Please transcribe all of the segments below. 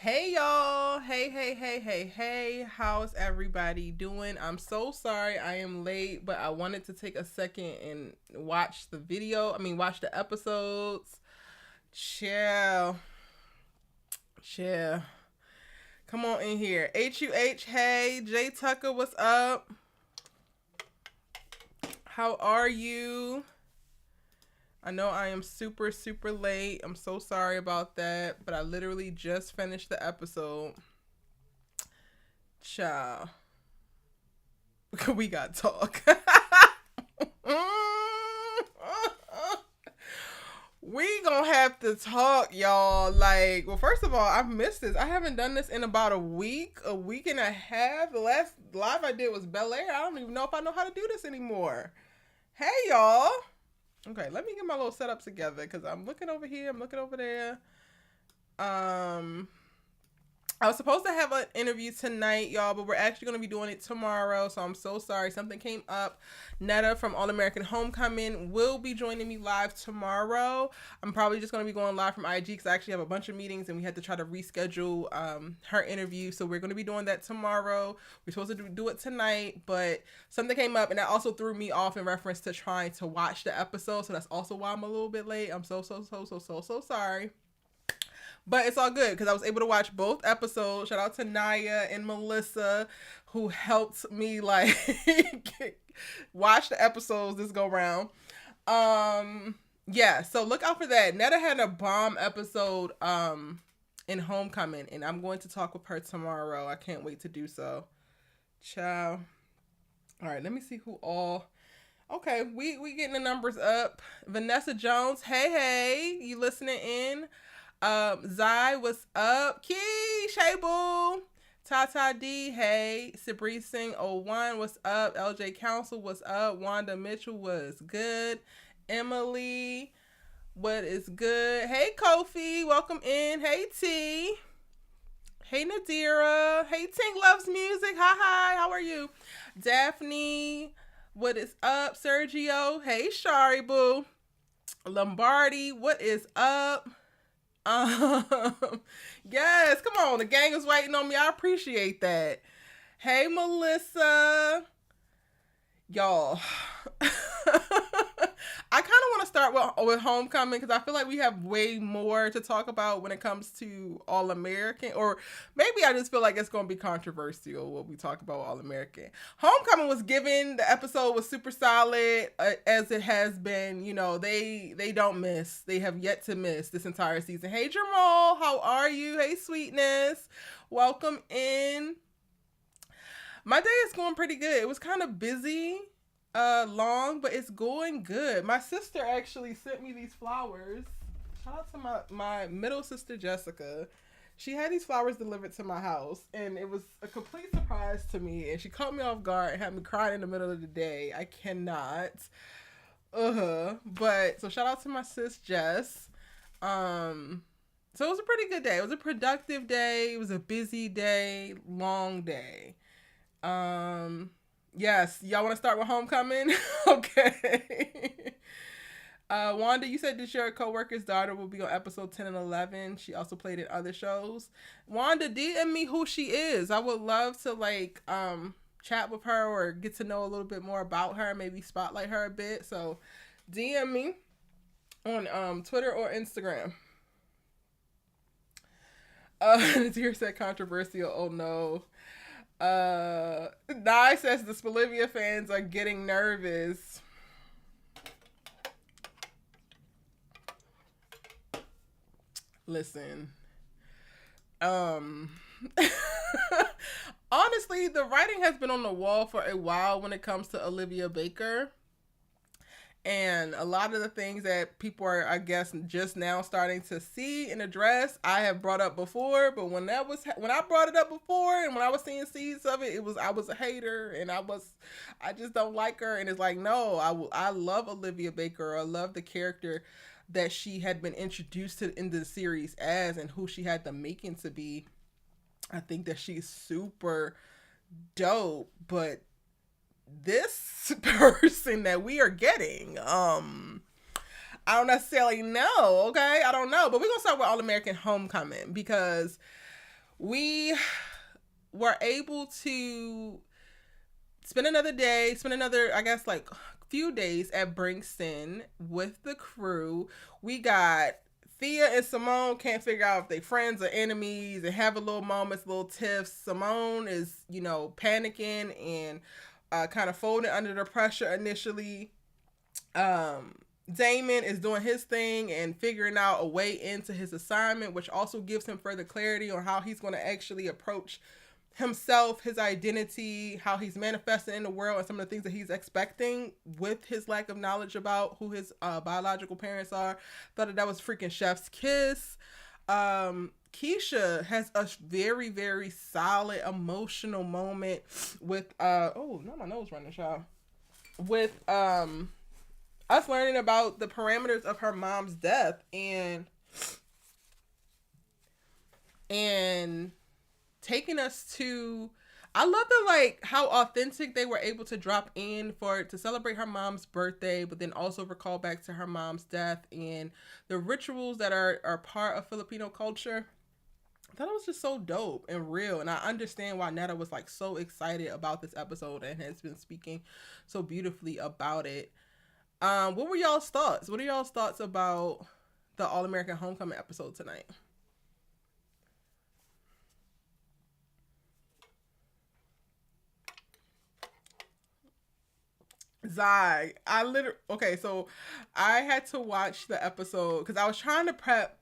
Hey y'all. Hey. How's everybody doing? I'm so sorry I am late, but I wanted to take a second and watch the video. Watch the episodes. Chill. Chill. Come on in here. HUH, hey. Jay Tucker, what's up? How are you? I know I am super, super late. I'm so sorry about that, but I literally just finished the episode. Ciao. We got talk. We gonna have to talk, y'all. Like, well, first of all, I've missed this. I haven't done this in about a week and a half. The last live I did was Bel Air. I don't even know if I know how to do this anymore. Hey, y'all. Okay, let me get my little setup together because I'm looking over here. I'm looking over there. Um, I was supposed to have an interview tonight, y'all, but we're actually going to be doing it tomorrow. So I'm so sorry. Something came up. Netta from All American Homecoming will be joining me live tomorrow. I'm probably just going to be going live from IG because I actually have a bunch of meetings and we had to try to reschedule her interview. So we're going to be doing that tomorrow. We're supposed to do it tonight, but something came up and that also threw me off in reference to trying to watch the episode. So that's also why I'm a little bit late. I'm so sorry. But it's all good because I was able to watch both episodes. Shout out to Naya and Melissa who helped me like watch the episodes this go round. Yeah, so look out for that. Netta had a bomb episode in Homecoming, and I'm going to talk with her tomorrow. I can't wait to do so. Ciao. All right, let me see who all. Okay, we getting the numbers up. Vanessa Jones, hey, you listening in? Zai, what's up? Key, Shay Boo. Tata D, hey. Sabri Singh 01, what's up? LJ Council, what's up? Wanda Mitchell, was good? Emily, what is good? Hey, Kofi, welcome in. Hey, T. Hey, Nadira. Hey, Tink Loves Music. Hi, how are you? Daphne, what is up? Sergio, hey, Shari Boo. Lombardi, what is up? Um, yes, come on. The gang is waiting on me. I appreciate that. Hey, Melissa. Y'all. I kind of want to start with Homecoming because I feel like we have way more to talk about when it comes to All American, or maybe I just feel like it's going to be controversial when we talk about All American. Homecoming was given, the episode was super solid as it has been. You know, they don't miss. They have yet to miss this entire season. Hey, Jamal, how are you? Hey, Sweetness, welcome in. My day is going pretty good. It was kind of busy, long, but it's going good. My sister actually sent me these flowers. Shout out to my middle sister, Jessica. She had these flowers delivered to my house, and it was a complete surprise to me, and she caught me off guard and had me crying in the middle of the day. I cannot. But, so shout out to my sis, Jess. So it was a pretty good day. It was a productive day. It was a busy day, long day. Yes, y'all want to start with Homecoming? Okay. Wanda, you said that your coworker's daughter will be on episode 10 and 11. She also played in other shows. Wanda, DM me who she is. I would love to chat with her or get to know a little bit more about her, maybe spotlight her a bit. So DM me on Twitter or Instagram. Dear said controversial. Oh no. Nye says the Olivia fans are getting nervous. Listen. Honestly, the writing has been on the wall for a while when it comes to Olivia Baker. And a lot of the things that people are, I guess, just now starting to see and address, I have brought up before. But when I brought it up before, and when I was seeing seeds of it, I was a hater, and I just don't like her. And it's like, no, I love Olivia Baker. I love the character that she had been introduced to in the series as, and who she had the making to be. I think that she's super dope, but this person that we are getting, I don't necessarily know, okay? I don't know. But we're going to start with All American Homecoming because we were able to spend another, I guess, like few days at Brinkston with the crew. We got Thea and Simone can't figure out if they friends or enemies and have a little moments, little tiffs. Simone is, panicking and kind of folding under the pressure initially. Damon is doing his thing and figuring out a way into his assignment, which also gives him further clarity on how he's going to actually approach himself, his identity, how he's manifesting in the world, and some of the things that he's expecting with his lack of knowledge about who his biological parents are. Thought that was freaking chef's kiss. Keisha has a very, very solid emotional moment with oh, not my nose running, y'all. With us learning about the parameters of her mom's death and taking us to, I love the, like, how authentic they were able to drop in to celebrate her mom's birthday, but then also recall back to her mom's death and the rituals that are part of Filipino culture. I thought it was just so dope and real, and I understand why Netta was like so excited about this episode and has been speaking so beautifully about it. What were y'all's thoughts? What are y'all's thoughts about the All American Homecoming episode tonight? Zai, okay, so I had to watch the episode because I was trying to prep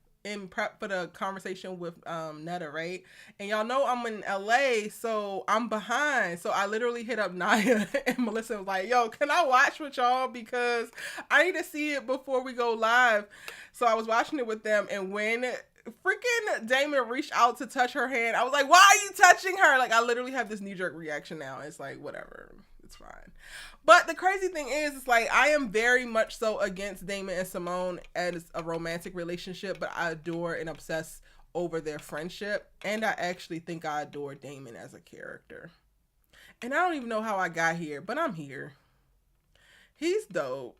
for the conversation with Netta, right? And y'all know I'm in LA, so I'm behind. So I literally hit up Naya and Melissa was like, yo, can I watch with y'all? Because I need to see it before we go live. So I was watching it with them, and when freaking Damon reached out to touch her hand, I was like, why are you touching her? Like, I literally have this knee-jerk reaction now. It's like, whatever. It's fine. But the crazy thing is, it's like, I am very much so against Damon and Simone as a romantic relationship, but I adore and obsess over their friendship. And I actually think I adore Damon as a character. And I don't even know how I got here, but I'm here. He's dope.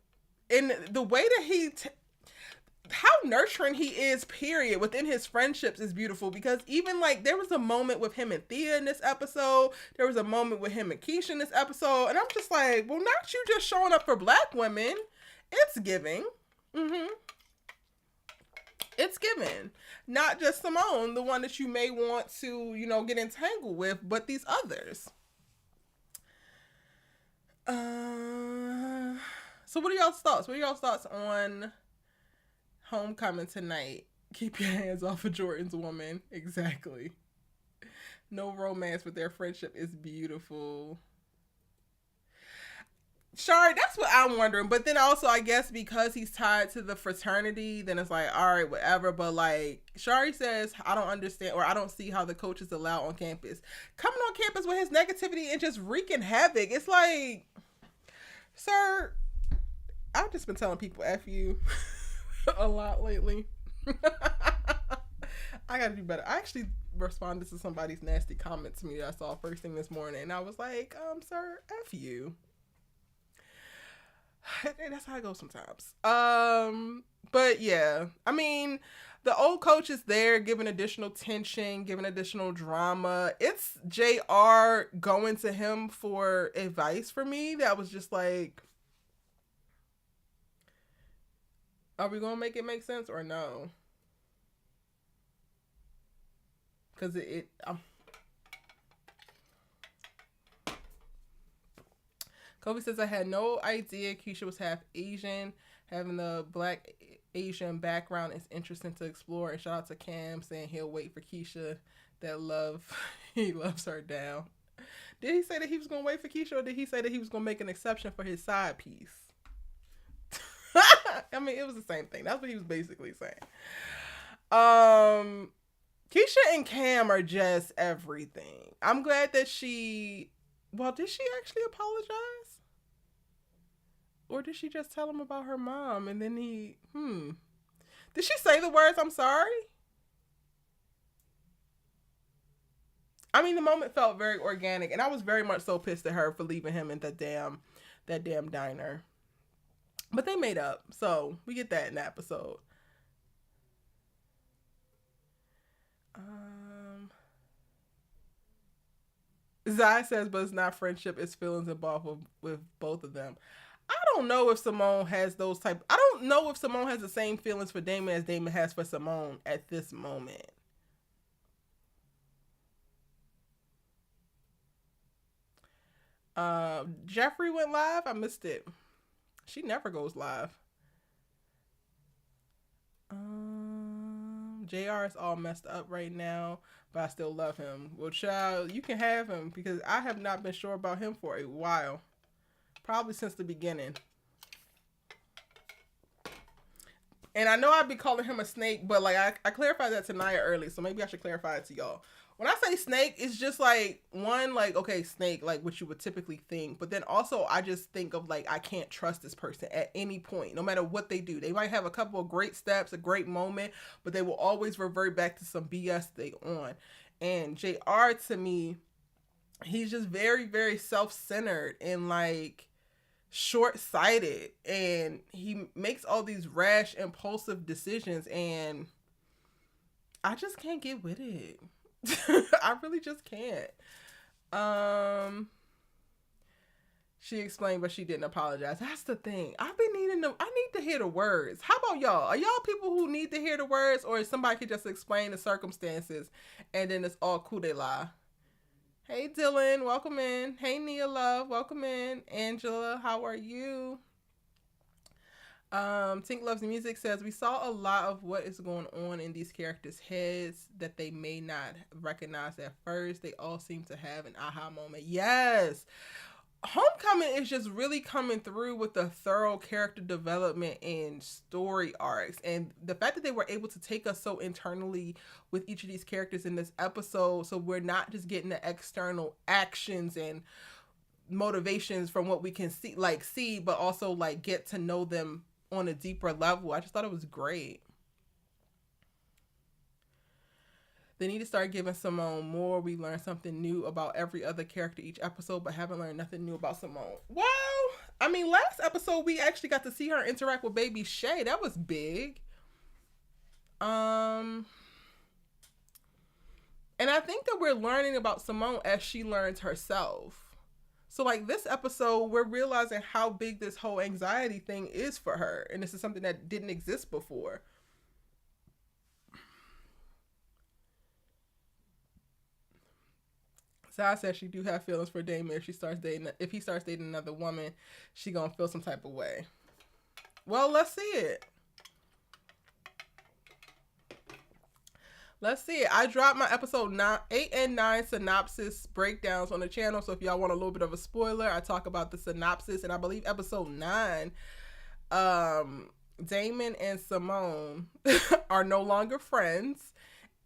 And the way that how nurturing he is, period, within his friendships is beautiful, because even like there was a moment with him and Thea in this episode, there was a moment with him and Keisha in this episode, and I'm just like, well, not you just showing up for black women. It's giving. It's given. Not just Simone, the one that you may want to, get entangled with, but these others. So what are y'all's thoughts? What are y'all's thoughts on Homecoming tonight? Keep your hands off of Jordan's woman. Exactly. No romance, but their friendship is beautiful. Shari, that's what I'm wondering. But then also, I guess because he's tied to the fraternity, then it's like, all right, whatever. But like, Shari says, I don't understand, or I don't see how the coach is allowed on campus. Coming on campus with his negativity and just wreaking havoc. It's like, sir, I've just been telling people F you a lot lately. I gotta do better. I actually responded to somebody's nasty comment to me that I saw first thing this morning, and I was like, sir, F you. That's how it goes sometimes. But yeah, I mean, the old coach is there giving additional tension, giving additional drama. It's JR going to him for advice for me. That was just like, are we gonna make it make sense or no? Because Kobe says, I had no idea Keisha was half Asian. Having the black Asian background is interesting to explore. And shout out to Cam saying he'll wait for Keisha. He loves her down. Did he say that he was going to wait for Keisha, or did he say that he was going to make an exception for his side piece? I mean, it was the same thing. That's what he was basically saying. Keisha and Cam are just everything. I'm glad that did she actually apologize? Or did she just tell him about her mom and then did she say the words, I'm sorry? I mean, the moment felt very organic, and I was very much so pissed at her for leaving him in that damn diner. But they made up, so we get that in the episode. Zai says, but it's not friendship, it's feelings involved with both of them. I don't know if Simone has those type. I don't know if Simone has the same feelings for Damon as Damon has for Simone at this moment. Jeffrey went live. I missed it. She never goes live. JR is all messed up right now, but I still love him. Well, child, you can have him because I have not been sure about him for a while. Probably since the beginning. And I know I'd be calling him a snake, but like I clarified that to Naya early, so maybe I should clarify it to y'all. When I say snake, it's just like one, like, okay, snake, like what you would typically think. But then also I just think of like, I can't trust this person at any point, no matter what they do. They might have a couple of great steps, a great moment, but they will always revert back to some BS they on. And JR, to me, he's just very, very self-centered and like short-sighted, and he makes all these rash, impulsive decisions, and I just can't get with it. I really just can't. She explained, but she didn't apologize. That's the thing. I've been needing them. I need to hear the words. How about y'all? Are y'all people who need to hear the words, or is somebody could just explain the circumstances and then it's all cool they lie? Hey Dylan, welcome in. Hey Nia Love, welcome in. Angela, how are you? Tink Loves Music says, we saw a lot of what is going on in these characters' heads that they may not recognize at first. They all seem to have an aha moment. Yes. Homecoming is just really coming through with a thorough character development and story arcs. And the fact that they were able to take us so internally with each of these characters in this episode, so we're not just getting the external actions and motivations from what we can see, but also like get to know them on a deeper level. I just thought it was great. They need to start giving Simone more. We learn something new about every other character each episode, but haven't learned nothing new about Simone. Well, I mean, last episode we actually got to see her interact with baby Shay. That was big. And I think that we're learning about Simone as she learns herself. So like this episode, we're realizing how big this whole anxiety thing is for her. And this is something that didn't exist before. Sai says she do have feelings for Damon. If he starts dating another woman, she gonna feel some type of way. Well, let's see it. Let's see it. I dropped my episode 8 and 9 synopsis breakdowns on the channel. So if y'all want a little bit of a spoiler, I talk about the synopsis. And I believe episode 9, Damon and Simone are no longer friends.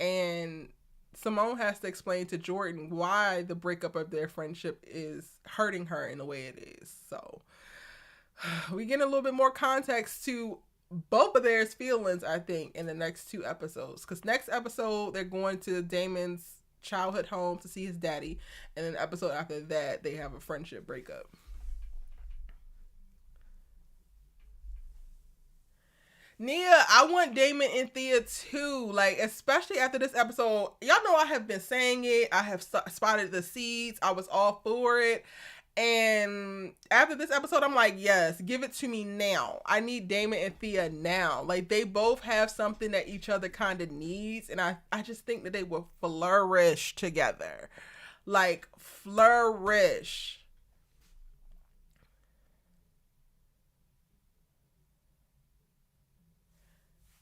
And Simone has to explain to Jordan why the breakup of their friendship is hurting her in the way it is. So we get a little bit more context to both of their feelings, I think, in the next 2 episodes. Because next episode, they're going to Damon's childhood home to see his daddy. And then the episode after that, they have a friendship breakup. Nia, I want Damon and Thea too. Like, especially after this episode. Y'all know I have been saying it. I have spotted the seeds. I was all for it. And after this episode, I'm like, yes, give it to me now. I need Damon and Thea now. Like, they both have something that each other kind of needs. And I just think that they will flourish together. Like, flourish.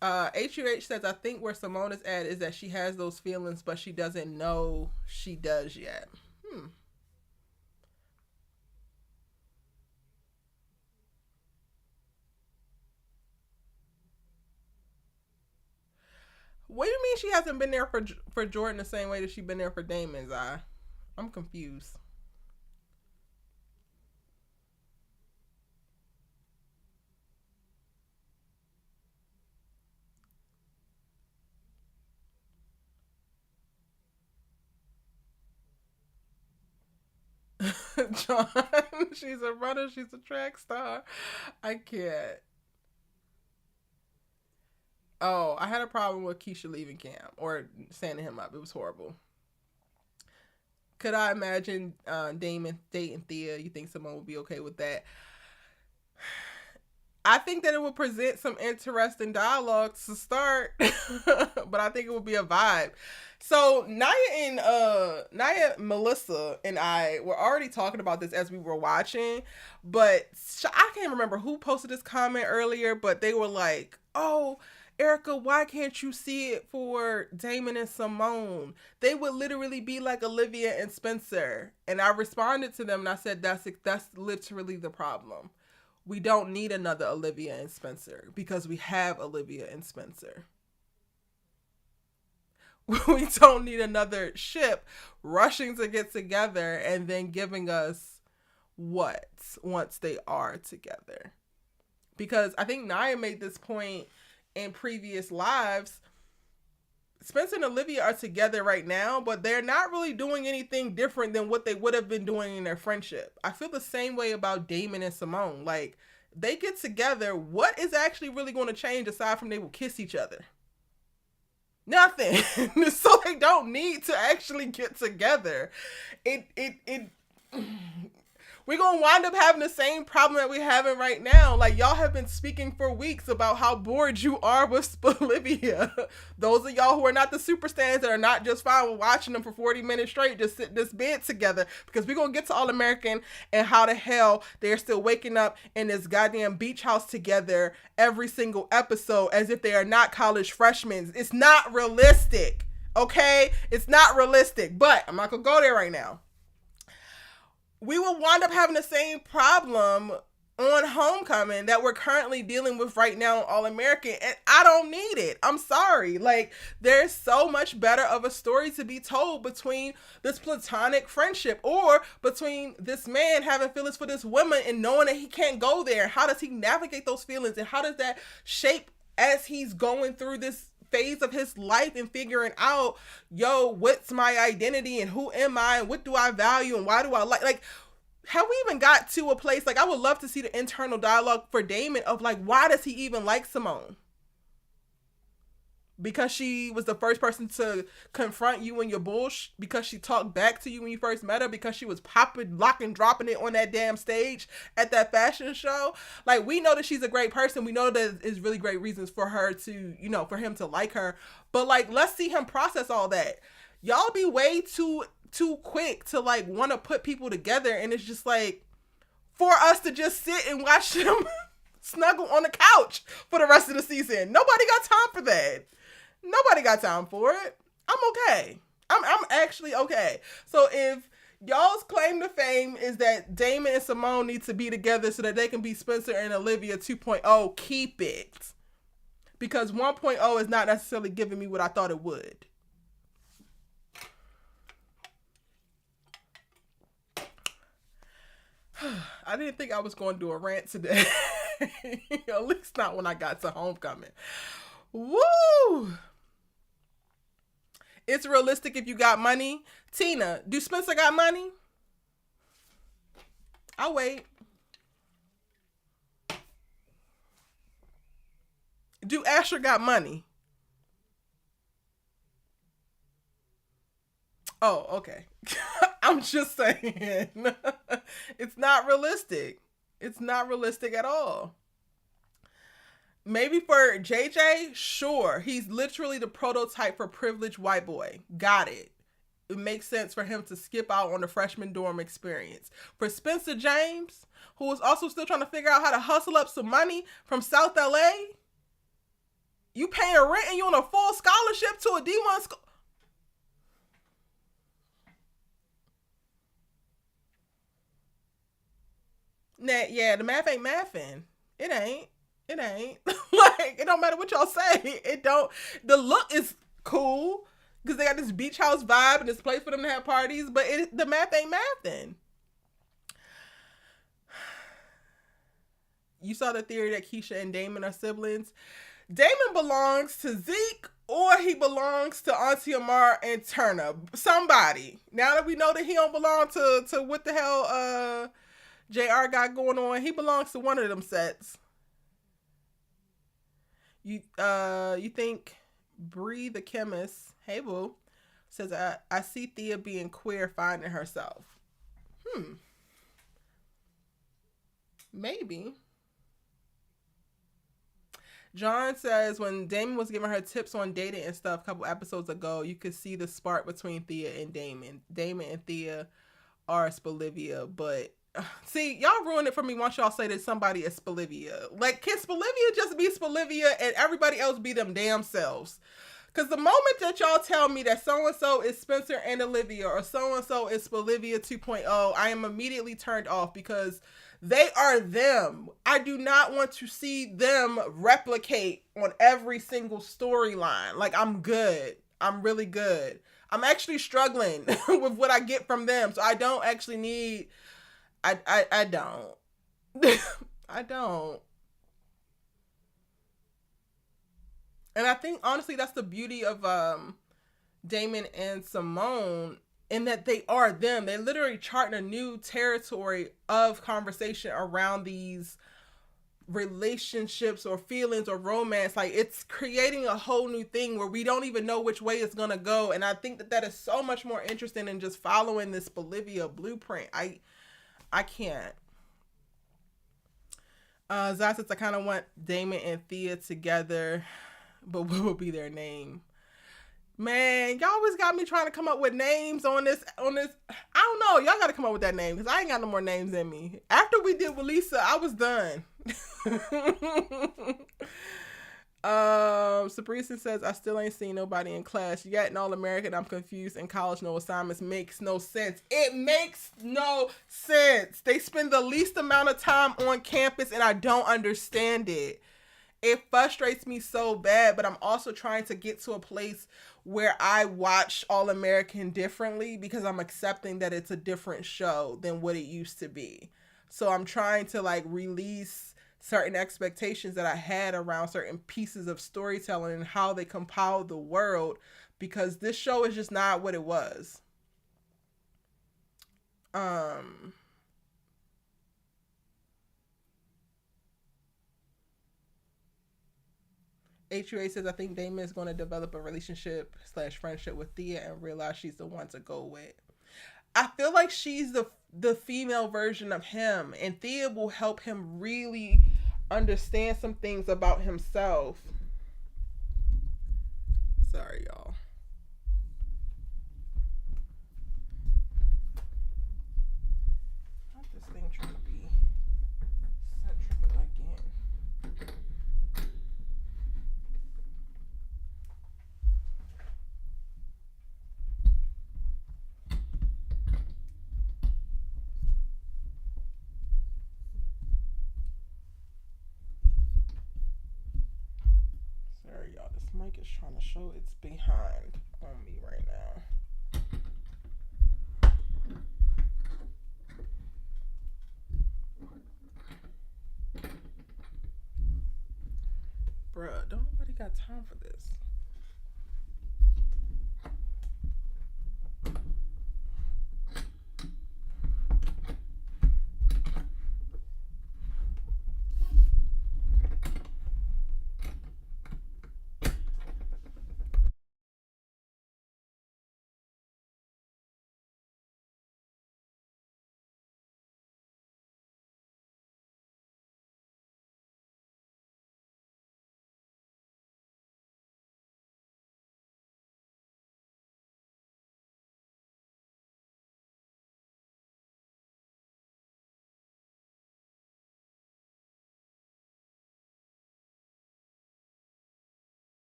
HUH says, I think where Simone is at is that she has those feelings, but she doesn't know she does yet. What do you mean she hasn't been there for Jordan the same way that she's been there for Damon's eye? I'm confused. John, she's a runner, she's a track star. I can't. Oh, I had a problem with Keisha leaving camp or sending him up. It was horrible. Could I imagine Damon dating Thea? You think someone would be okay with that? I think that it would present some interesting dialogues to start, but I think it would be a vibe. So Naya, Melissa, and I were already talking about this as we were watching, but I can't remember who posted this comment earlier, but they were like, "Oh, Erica, why can't you see it for Damon and Simone? They would literally be like Olivia and Spencer." And I responded to them and I said, "That's literally the problem. We don't need another Olivia and Spencer because we have Olivia and Spencer. We don't need another ship rushing to get together and then giving us what once they are together." Because I think Naya made this point in previous lives. Spencer and Olivia are together right now, but they're not really doing anything different than what they would have been doing in their friendship. I feel the same way about Damon and Simone. Like, they get together, what is actually really going to change aside from they will kiss each other? Nothing. So they don't need to actually get together. We're going to wind up having the same problem that we're having right now. Like, y'all have been speaking for weeks about how bored you are with Olivia. Those of y'all who are not the super stands that are not just fine with watching them for 40 minutes straight, just sit in this bed together. Because we're going to get to All American and how the hell they're still waking up in this goddamn beach house together every single episode as if they are not college freshmen. It's not realistic. Okay? It's not realistic. But I'm not going to go there right now. We will wind up having the same problem on Homecoming that we're currently dealing with right now on All American, and I don't need it. I'm sorry. Like, there's so much better of a story to be told between this platonic friendship or between this man having feelings for this woman and knowing that he can't go there. How does he navigate those feelings, and how does that shape as he's going through this phase of his life and figuring out, yo, what's my identity and who am I and what do I value and why do I like, have we even got to a place, like, I would love to see the internal dialogue for Damon of, like, why does he even like Simone? Because she was the first person to confront you in your bullshit, because she talked back to you when you first met her, because she was popping, locking, dropping it on that damn stage at that fashion show. Like, we know that she's a great person. We know that there's really great reasons for her to, you know, for him to like her. But, like, let's see him process all that. Y'all be way too quick to, like, want to put people together, and it's just like, for us to just sit and watch them snuggle on the couch for the rest of the season. Nobody got time for that. Nobody got time for it. I'm okay. I'm actually okay. So if y'all's claim to fame is that Damon and Simone need to be together so that they can be Spencer and Olivia 2.0, keep it. Because 1.0 is not necessarily giving me what I thought it would. I didn't think I was going to do a rant today. At least not when I got to Homecoming. Woo! It's realistic if you got money. Tina, do Spencer got money? I'll wait. Do Asher got money? Oh, okay. I'm just saying. It's not realistic. It's not realistic at all. Maybe for JJ, sure. He's literally the prototype for privileged white boy. Got it. It makes sense for him to skip out on the freshman dorm experience. For Spencer James, who is also still trying to figure out how to hustle up some money from South LA, you paying rent and you on a full scholarship to a D1 school. Nah, yeah, the math ain't mathing. It ain't. It ain't. Like, it don't matter what y'all say. It don't. The look is cool because they got this beach house vibe and this place for them to have parties, but the math ain't mathing. You saw the theory that Keisha and Damon are siblings. Damon belongs to Zeke or he belongs to Auntie Amar and Turner. Somebody. Now that we know that he don't belong to what the hell JR got going on, he belongs to one of them sets. You think Bree the chemist, hey boo, Says, I see Thea being queer, finding herself. Hmm. Maybe. John says when Damon was giving her tips on dating and stuff a couple episodes ago, you could see the spark between Thea and Damon. Damon and Thea are Olivia, but see, y'all ruined it for me once y'all say that somebody is Olivia. Like, can Olivia just be Olivia and everybody else be them damn selves? Because the moment that y'all tell me that so-and-so is Spencer and Olivia or so-and-so is Olivia 2.0, I am immediately turned off because they are them. I do not want to see them replicate on every single storyline. Like, I'm good. I'm really good. I'm actually struggling with what I get from them. So I don't actually need... I don't. I don't. And I think, honestly, that's the beauty of Damon and Simone, in that they are them. They literally charting a new territory of conversation around these relationships or feelings or romance. Like, it's creating a whole new thing where we don't even know which way it's gonna go. And I think that is so much more interesting than just following this Olivia blueprint. I can't. Zaz says, I kind of want Damon and Thea together, but what would be their name? Man, y'all always got me trying to come up with names on this. I don't know. Y'all got to come up with that name because I ain't got no more names in me. After we did with Lisa, I was done. Sabrisa says, I still ain't seen nobody in class yet. In All American, I'm confused. In college, no assignments makes no sense. It makes no sense. They spend the least amount of time on campus and I don't understand it. It frustrates me so bad, but I'm also trying to get to a place where I watch All American differently because I'm accepting that it's a different show than what it used to be. So I'm trying to like release certain expectations that I had around certain pieces of storytelling and how they compile the world, because this show is just not what it was. HUA says, I think Damon is going to develop a relationship / friendship with Thea and realize she's the one to go with. I feel like she's the female version of him, and Thea will help him really understand some things about himself. Sorry, y'all. Not this thing trying to be set tripping again. Sorry, y'all. This mic is trying to show it's behind on me right now. Bruh, don't nobody got time for this.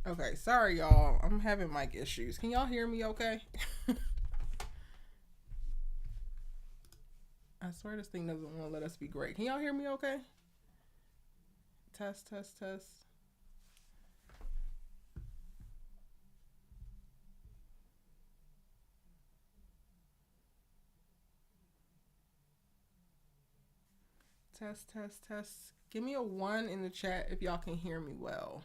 Okay, sorry y'all. I'm having mic issues. Can y'all hear me okay? I swear this thing doesn't want to let us be great. Can y'all hear me okay? Test, test, test. Test, test, test. Give me a 1 in the chat if y'all can hear me well.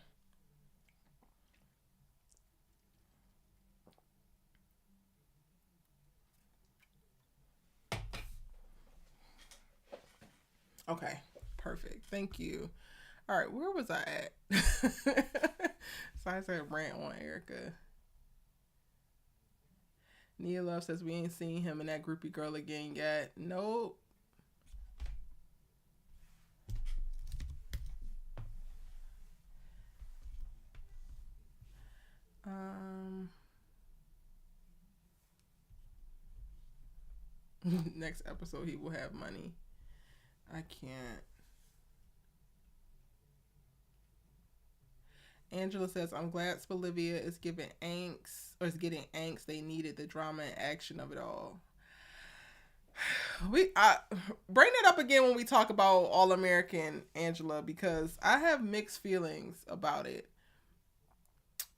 Okay, perfect. Thank you. All right, where was I at? So I said rant on Erica. Nia Love says we ain't seen him and that groupie girl again yet. Nope. Next episode he will have money. I can't. Angela says, I'm glad Olivia is giving angst, or is getting angst. They needed the drama and action of it all. I bring it up again when we talk about All American, Angela, because I have mixed feelings about it.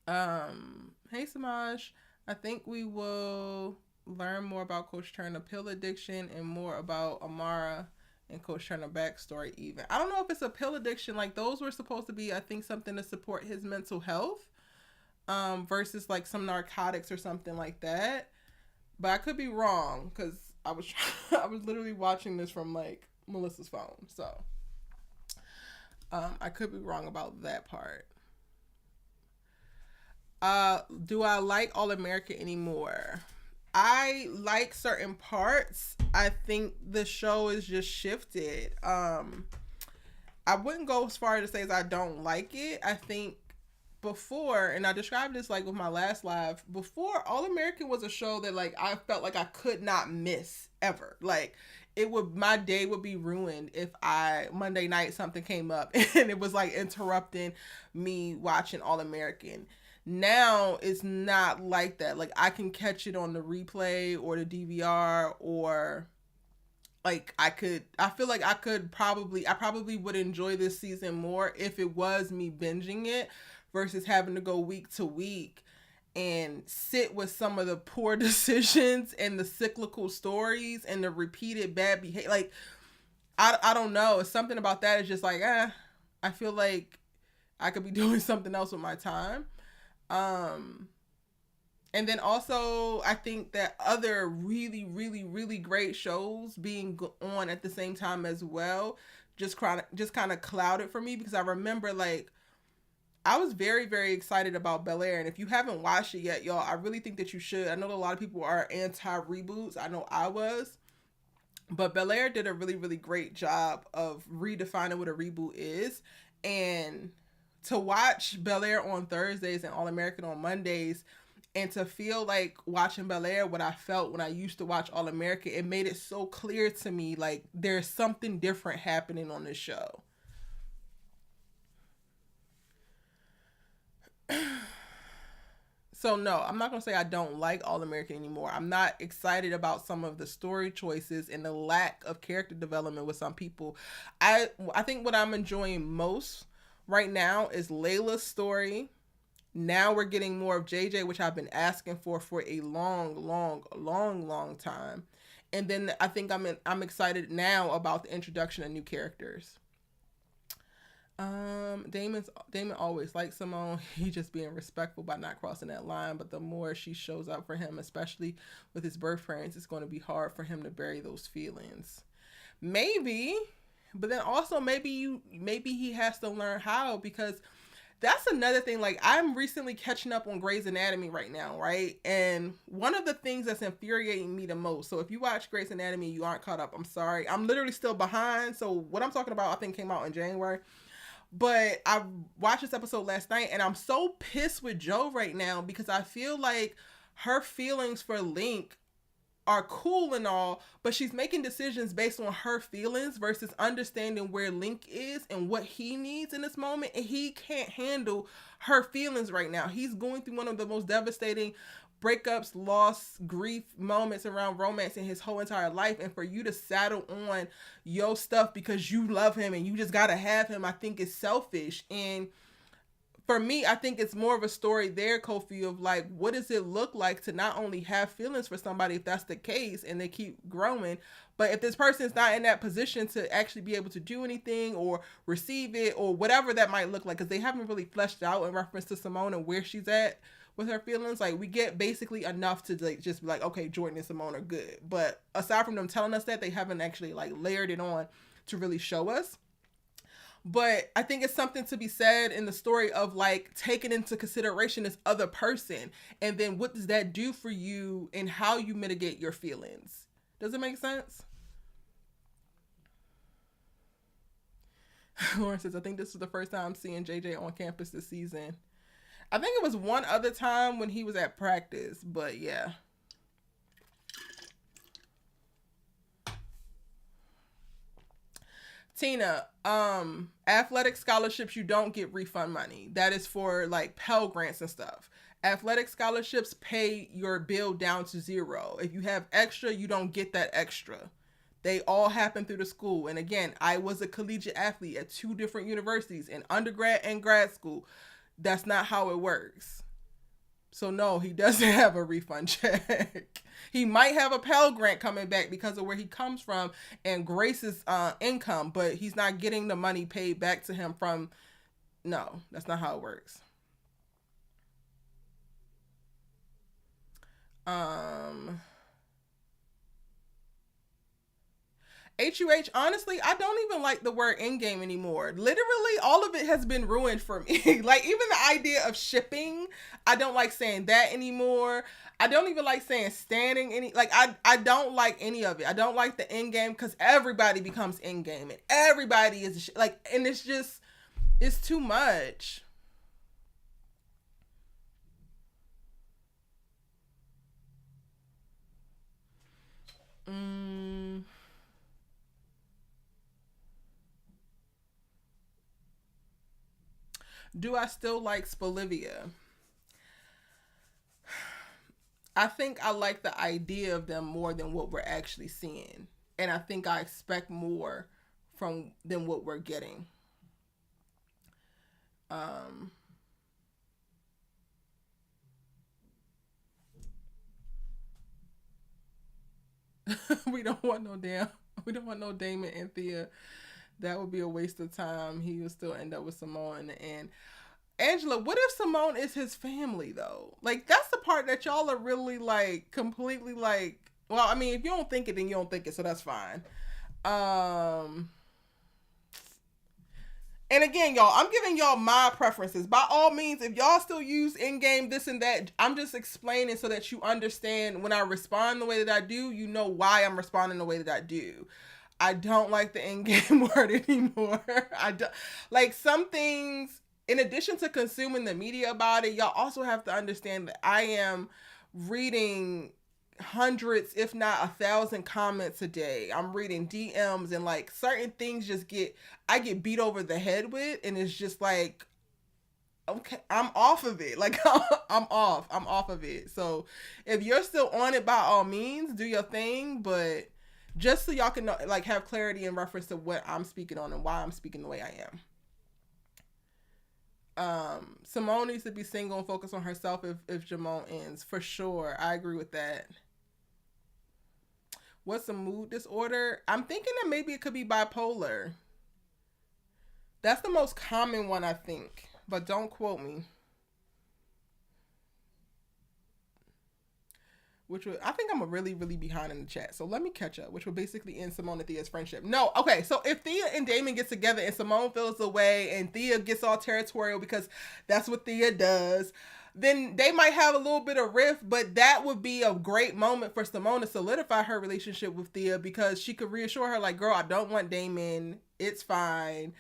Hey Samaj, I think we will learn more about Coach Turner pill addiction and more about Amara and Coach Turner backstory even. I don't know if it's a pill addiction. Like those were supposed to be, I think, something to support his mental health versus like some narcotics or something like that. But I could be wrong because I was I was literally watching this from like Melissa's phone. So I could be wrong about that part. Do I like All American anymore? I like certain parts. I think the show is just shifted. I wouldn't go as far to say as I don't like it. I think before, and I described this like with my last live, before All American was a show that like I felt like I could not miss ever. Like my day would be ruined if Monday night something came up and it was like interrupting me watching All American. Now it's not like that. Like I can catch it on the replay or the DVR, or like I feel like I probably would enjoy this season more if it was me binging it versus having to go week to week and sit with some of the poor decisions and the cyclical stories and the repeated bad behavior. Like I don't know. It's something about that. It's just like, I feel like I could be doing something else with my time. And then also I think that other really, really, really great shows being on at the same time as well just kind of clouded for me, because I remember like I was very, very excited about Bel-Air, and if you haven't watched it yet, y'all, I really think that you should. I know a lot of people are anti-reboots. I know I was. But Bel-Air did a really, really great job of redefining what a reboot is. And to watch Bel-Air on Thursdays and All American on Mondays, and to feel like watching Bel-Air what I felt when I used to watch All American, it made it so clear to me like there's something different happening on this show. So no, I'm not gonna say I don't like All American anymore. I'm not excited about some of the story choices and the lack of character development with some people. I think what I'm enjoying most right now is Layla's story. Now we're getting more of JJ, which I've been asking for a long time. And then I think I'm excited now about the introduction of new characters. Damon always liked Simone. He just being respectful by not crossing that line. But the more she shows up for him, especially with his birth parents, it's going to be hard for him to bury those feelings. Maybe, but then also maybe he has to learn how, because that's another thing. Like, I'm recently catching up on Grey's Anatomy right now, right? And one of the things that's infuriating me the most. So if you watch Grey's Anatomy, you aren't caught up. I'm sorry. I'm literally still behind. So what I'm talking about, I think came out in January. But I watched this episode last night, and I'm so pissed with Jo right now because I feel like her feelings for Link are cool and all, but she's making decisions based on her feelings versus understanding where Link is and what he needs in this moment. And he can't handle her feelings right now. He's going through one of the most devastating breakups, loss, grief moments around romance in his whole entire life. And for you to saddle on your stuff because you love him and you just gotta have him, I think is selfish. And for me, I think it's more of a story there, Kofi, of like, what does it look like to not only have feelings for somebody if that's the case and they keep growing, but if this person's not in that position to actually be able to do anything or receive it or whatever that might look like, because they haven't really fleshed out in reference to Simone and where she's at with her feelings. Like, we get basically enough to like just be like, okay, Jordan and Simone are good, but aside from them telling us that, they haven't actually like layered it on to really show us. But I think it's something to be said in the story of like taking into consideration this other person, and then what does that do for you and how you mitigate your feelings. Does it make sense? Lauren says, I think this is the first time I'm seeing JJ on campus this season. I think it was one other time when he was at practice, but yeah. Tina, athletic scholarships, you don't get refund money. That is for like Pell Grants and stuff. Athletic scholarships pay your bill down to zero. If you have extra, you don't get that extra. They all happen through the school. And again, I was a collegiate athlete at 2 different universities, in undergrad and grad school. That's not how it works. So no, he doesn't have a refund check. He might have a Pell Grant coming back because of where he comes from and Grace's income, but he's not getting the money paid back to him from... No, that's not how it works. HUH, honestly, I don't even like the word in-game anymore. Literally, all of it has been ruined for me. Like, even the idea of shipping, I don't like saying that anymore. I don't even like saying standing any... Like, I don't like any of it. I don't like the in-game because everybody becomes in-game and everybody is... Like, and it's just... It's too much. Do I still like Olivia? I think I like the idea of them more than what we're actually seeing. And I think I expect more from than what we're getting. We don't want no Damon and Thea. That would be a waste of time. He would still end up with Simone in the end. Angela, what if Simone is his family though? Like, that's the part that y'all are really like completely like, well, I mean, if you don't think it, then you don't think it, so that's fine. And again, y'all, I'm giving y'all my preferences. By all means, if y'all still use in-game this and that, I'm just explaining so that you understand when I respond the way that I do, you know why I'm responding the way that I do. I don't like the in-game word anymore. I don't like some things. In addition to consuming the media about it, y'all also have to understand that I am reading hundreds, if not 1,000 comments a day. I'm reading DMs and like certain things I get beat over the head with, and it's just like, okay, I'm off of it. Like I'm off of it. So if you're still on it, by all means, do your thing. But just so y'all can know, like have clarity in reference to what I'm speaking on and why I'm speaking the way I am. Simone needs to be single and focus on herself if Jamon ends. For sure. I agree with that. What's a mood disorder? I'm thinking that maybe it could be bipolar. That's the most common one, I think. But don't quote me. Which would, I think I'm really behind in the chat. So let me catch up, which would basically end Simone and Thea's friendship. No, okay. So if Thea and Damon get together and Simone feels away and Thea gets all territorial because that's what Thea does, then they might have a little bit of rift, but that would be a great moment for Simone to solidify her relationship with Thea because she could reassure her like, girl, I don't want Damon. It's fine.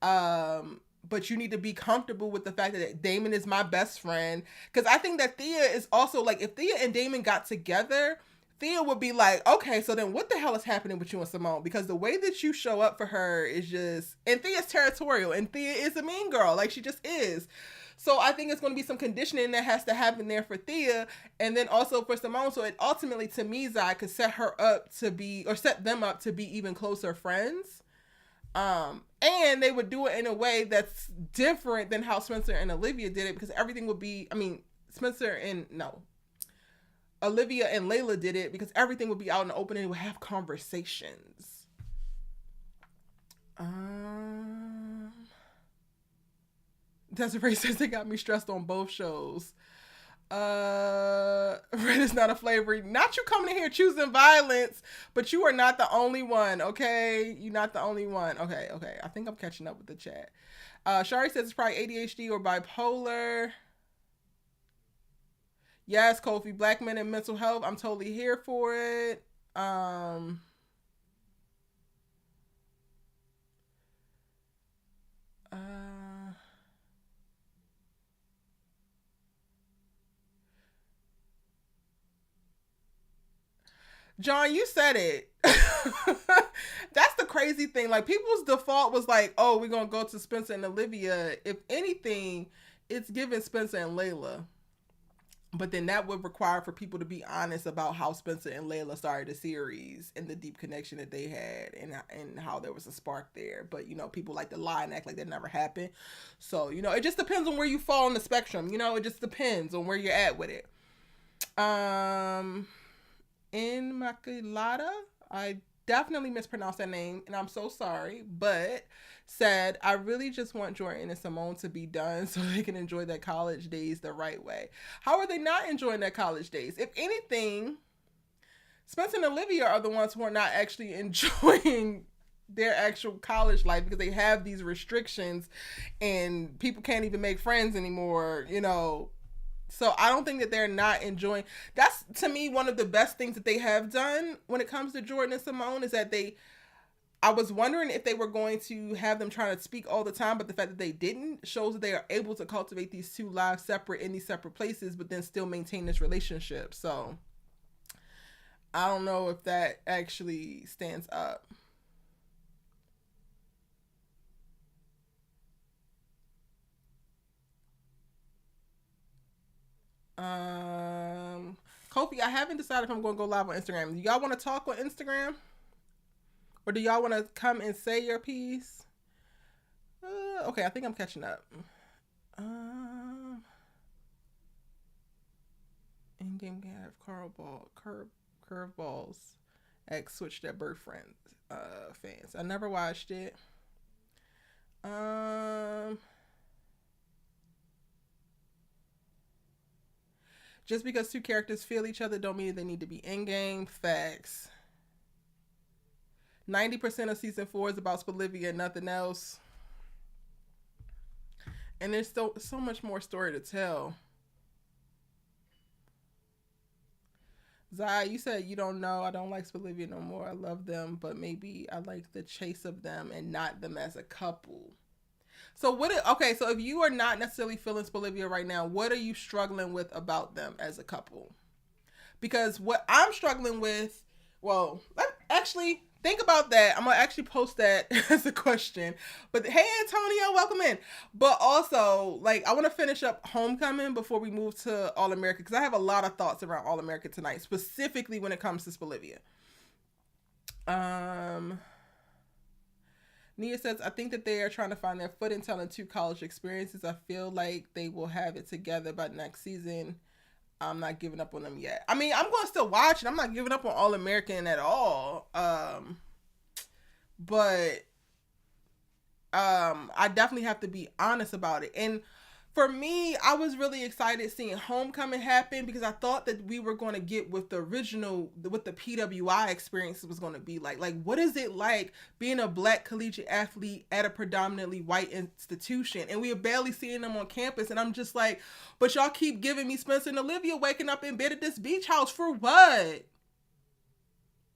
But you need to be comfortable with the fact that Damon is my best friend. Because I think that Thea is also like, if Thea and Damon got together, Thea would be like, okay, so then what the hell is happening with you and Simone? Because the way that you show up for her is just, and Thea's territorial, and Thea is a mean girl. Like, she just is. So I think it's going to be some conditioning that has to happen there for Thea, and then also for Simone. So it ultimately, to me, Zai could set her up to be, or set them up to be even closer friends. And they would do it in a way that's different than how Spencer and Olivia did it, because everything would be, Olivia and Layla did it because everything would be out in the open and they would have conversations. Desiree says they got me stressed on both shows. Red is not a flavor. Not you coming in here choosing violence, but you are not the only one, okay? You're not the only one. Okay. I think I'm catching up with the chat. Shari says it's probably ADHD or bipolar. Yes, Kofi, Black men and mental health. I'm totally here for it. John, you said it. That's the crazy thing. Like, people's default was like, oh, we're going to go to Spencer and Olivia. If anything, it's given Spencer and Layla. But then that would require for people to be honest about how Spencer and Layla started the series and the deep connection that they had and how there was a spark there. But, you know, people like to lie and act like that never happened. So, you know, it just depends on where you fall on the spectrum. You know, it just depends on where you're at with it. Immaculata, I definitely mispronounced that name and I'm so sorry, but said, I really just want Jordan and Simone to be done so they can enjoy their college days the right way. How are they not enjoying their college days? If anything, Spencer and Olivia are the ones who are not actually enjoying their actual college life because they have these restrictions and people can't even make friends anymore, you know. So I don't think that they're not enjoying. That's, to me, one of the best things that they have done when it comes to Jordan and Simone is that I was wondering if they were going to have them trying to speak all the time, but the fact that they didn't shows that they are able to cultivate these two lives separate in these separate places, but then still maintain this relationship. So I don't know if that actually stands up. Kofi, I haven't decided if I'm going to go live on Instagram. Do y'all want to talk on Instagram? Or do y'all want to come and say your piece? Okay, I think I'm catching up. In-game can have curveballs. X switched their birth friends, fans. I never watched it. Just because two characters feel each other don't mean they need to be in-game. Facts. 90% of season 4 is about Olivia and nothing else. And there's still so much more story to tell. Zai, you said you don't know. I don't like Olivia no more. I love them, but maybe I like the chase of them and not them as a couple. So so if you are not necessarily feeling Olivia right now, what are you struggling with about them as a couple? Because what I'm struggling with, well, actually, Think about that. I'm gonna actually post that as a question. But hey, Antonio, welcome in. But also, like, I want to finish up Homecoming before we move to All American, because I have a lot of thoughts around All American tonight, specifically when it comes to Olivia. Nia says, I think that they are trying to find their foot in telling two college experiences. I feel like they will have it together by next season. I'm not giving up on them yet. I mean, I'm going to still watch it. I'm not giving up on All American at all. But I definitely have to be honest about it. And for me, I was really excited seeing Homecoming happen, because I thought that we were going to get what the original, what the PWI experience was going to be like. Like, what is it like being a Black collegiate athlete at a predominantly white institution? And we are barely seeing them on campus. And I'm just like, but y'all keep giving me Spencer and Olivia waking up in bed at this beach house for what?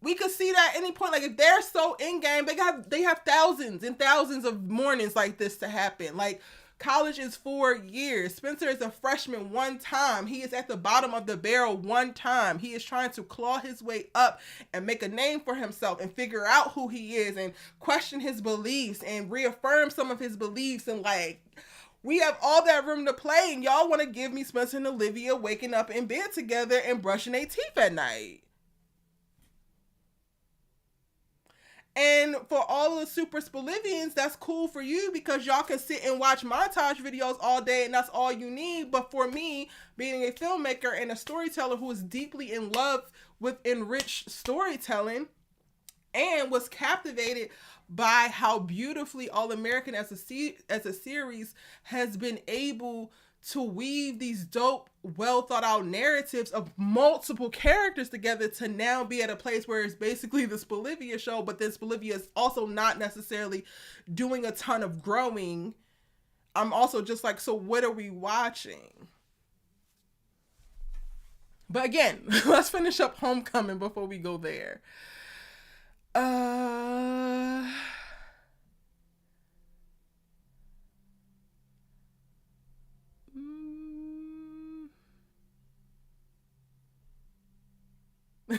We could see that at any point. Like, if they're so in game, they have thousands and thousands of mornings like this to happen. Like, college is 4 years. Spencer is a freshman one time. He is at the bottom of the barrel one time. He is trying to claw his way up and make a name for himself and figure out who he is and question his beliefs and reaffirm some of his beliefs. And like, we have all that room to play, and y'all want to give me Spencer and Olivia waking up in bed together and brushing their teeth at night. And for all the super Bolivians, that's cool for you, because y'all can sit and watch montage videos all day and that's all you need. But for me, being a filmmaker and a storyteller who is deeply in love with enriched storytelling and was captivated by how beautifully All American as a series has been able to weave these dope, well thought out narratives of multiple characters together to now be at a place where it's basically this Bolivia show, but this Bolivia is also not necessarily doing a ton of growing. I'm also just like, so what are we watching? But again, let's finish up Homecoming before we go there.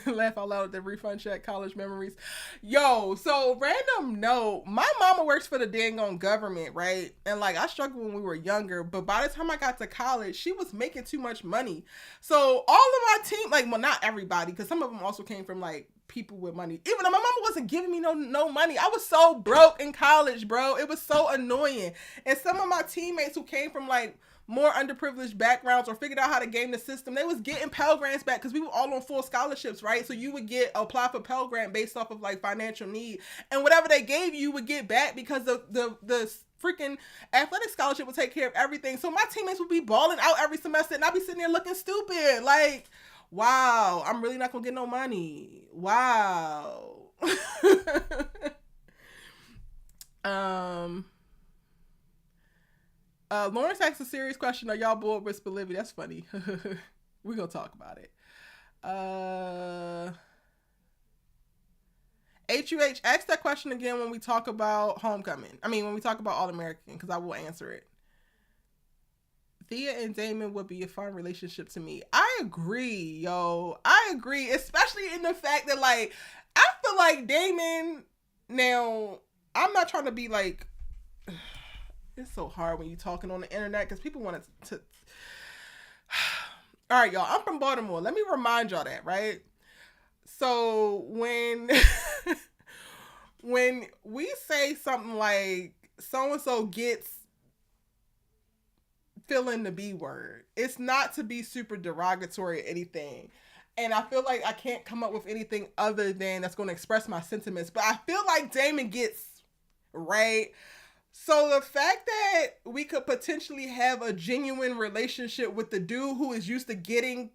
Laugh out loud at the refund check, college memories. Yo, so random note, my mama works for the dang on government, right? And like, I struggled when we were younger, but by the time I got to college, she was making too much money. So all of my team, like, well, not everybody, because some of them also came from like people with money. Even though my mama wasn't giving me no money, I was so broke in college, bro. It was so annoying. And some of my teammates who came from like more underprivileged backgrounds or figured out how to game the system, they was getting Pell Grants back, because we were all on full scholarships, right? So you would apply for Pell Grant based off of like financial need, and whatever they gave you would get back, because the freaking athletic scholarship would take care of everything. So my teammates would be balling out every semester, and I'd be sitting there looking stupid, like, wow, I'm really not gonna get no money. Wow. Lawrence asks a serious question. Are y'all bored with Bolivia? That's funny. We're gonna talk about it. HUH, ask that question again when we talk about Homecoming. I mean, when we talk about All American, because I will answer it. Thea and Damon would be a fun relationship to me. I agree, yo. I agree, especially in the fact that, like, I feel like Damon, now, I'm not trying to be like, it's so hard when you're talking on the internet, because people want to all right, y'all, I'm from Baltimore. Let me remind y'all that, right? So when when we say something like so-and-so gets fill in the B word, it's not to be super derogatory or anything. And I feel like I can't come up with anything other than that's going to express my sentiments. But I feel like Damon gets, right? So the fact that we could potentially have a genuine relationship with the dude who is used to getting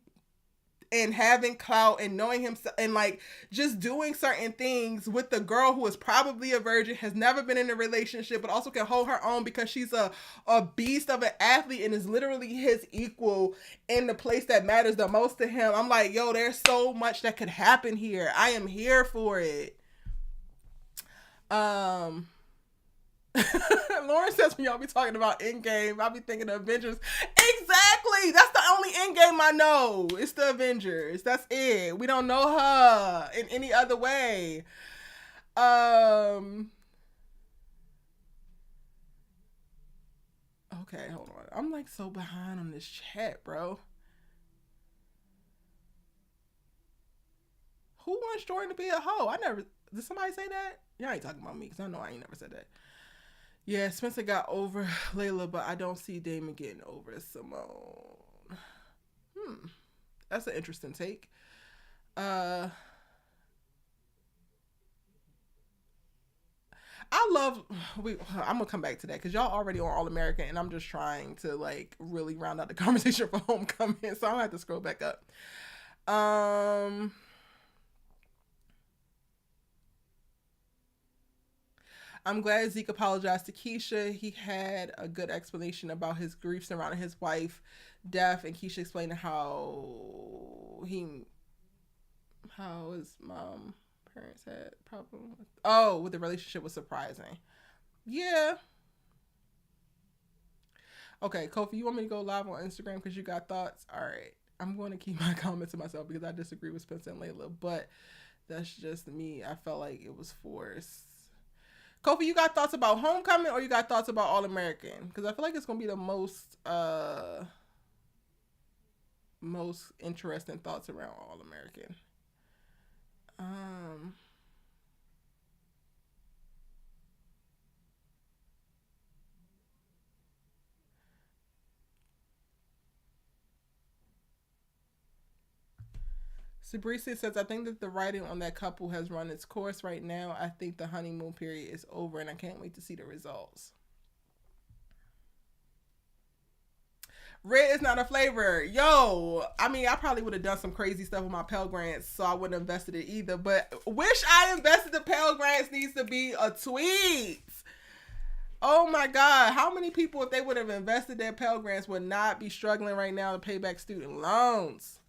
and having clout and knowing himself and like just doing certain things with the girl who is probably a virgin, has never been in a relationship, but also can hold her own because she's a beast of an athlete and is literally his equal in the place that matters the most to him. I'm like, yo, there's so much that could happen here. I am here for it. Lauren says when y'all be talking about Endgame, I'll be thinking of Avengers. Exactly. That's the only Endgame I know. It's the Avengers. That's it. We don't know her in any other way. Um. Okay, hold on. I'm like so behind on this chat, bro. Who wants Jordan to be a hoe? I never. Did somebody say that? Y'all ain't talking about me because I know I ain't never said that. Yeah, Spencer got over Layla, but I don't see Damon getting over Simone. That's an interesting take. Uh, I love. I'm gonna come back to that because y'all already on All American, and I'm just trying to like really round out the conversation for Homecoming, so I'm gonna have to scroll back up. Um, I'm glad Zeke apologized to Keisha. He had a good explanation about his grief surrounding his wife death, and Keisha explained how his mom parents had problem with the relationship was surprising. Yeah. Okay, Kofi, you want me to go live on Instagram because you got thoughts? All right. I'm going to keep my comments to myself because I disagree with Spencer and Layla, but that's just me. I felt like it was forced. Kofi, you got thoughts about Homecoming or you got thoughts about All American? Because I feel like it's gonna be the most interesting thoughts around All American. Um, Sabrisi says, I think that the writing on that couple has run its course right now. I think the honeymoon period is over and I can't wait to see the results. Red is not a flavor. Yo, I mean, I probably would have done some crazy stuff with my Pell Grants, so I wouldn't have invested it either. But wish I invested the Pell Grants needs to be a tweet. Oh my God. How many people, if they would have invested their Pell Grants, would not be struggling right now to pay back student loans?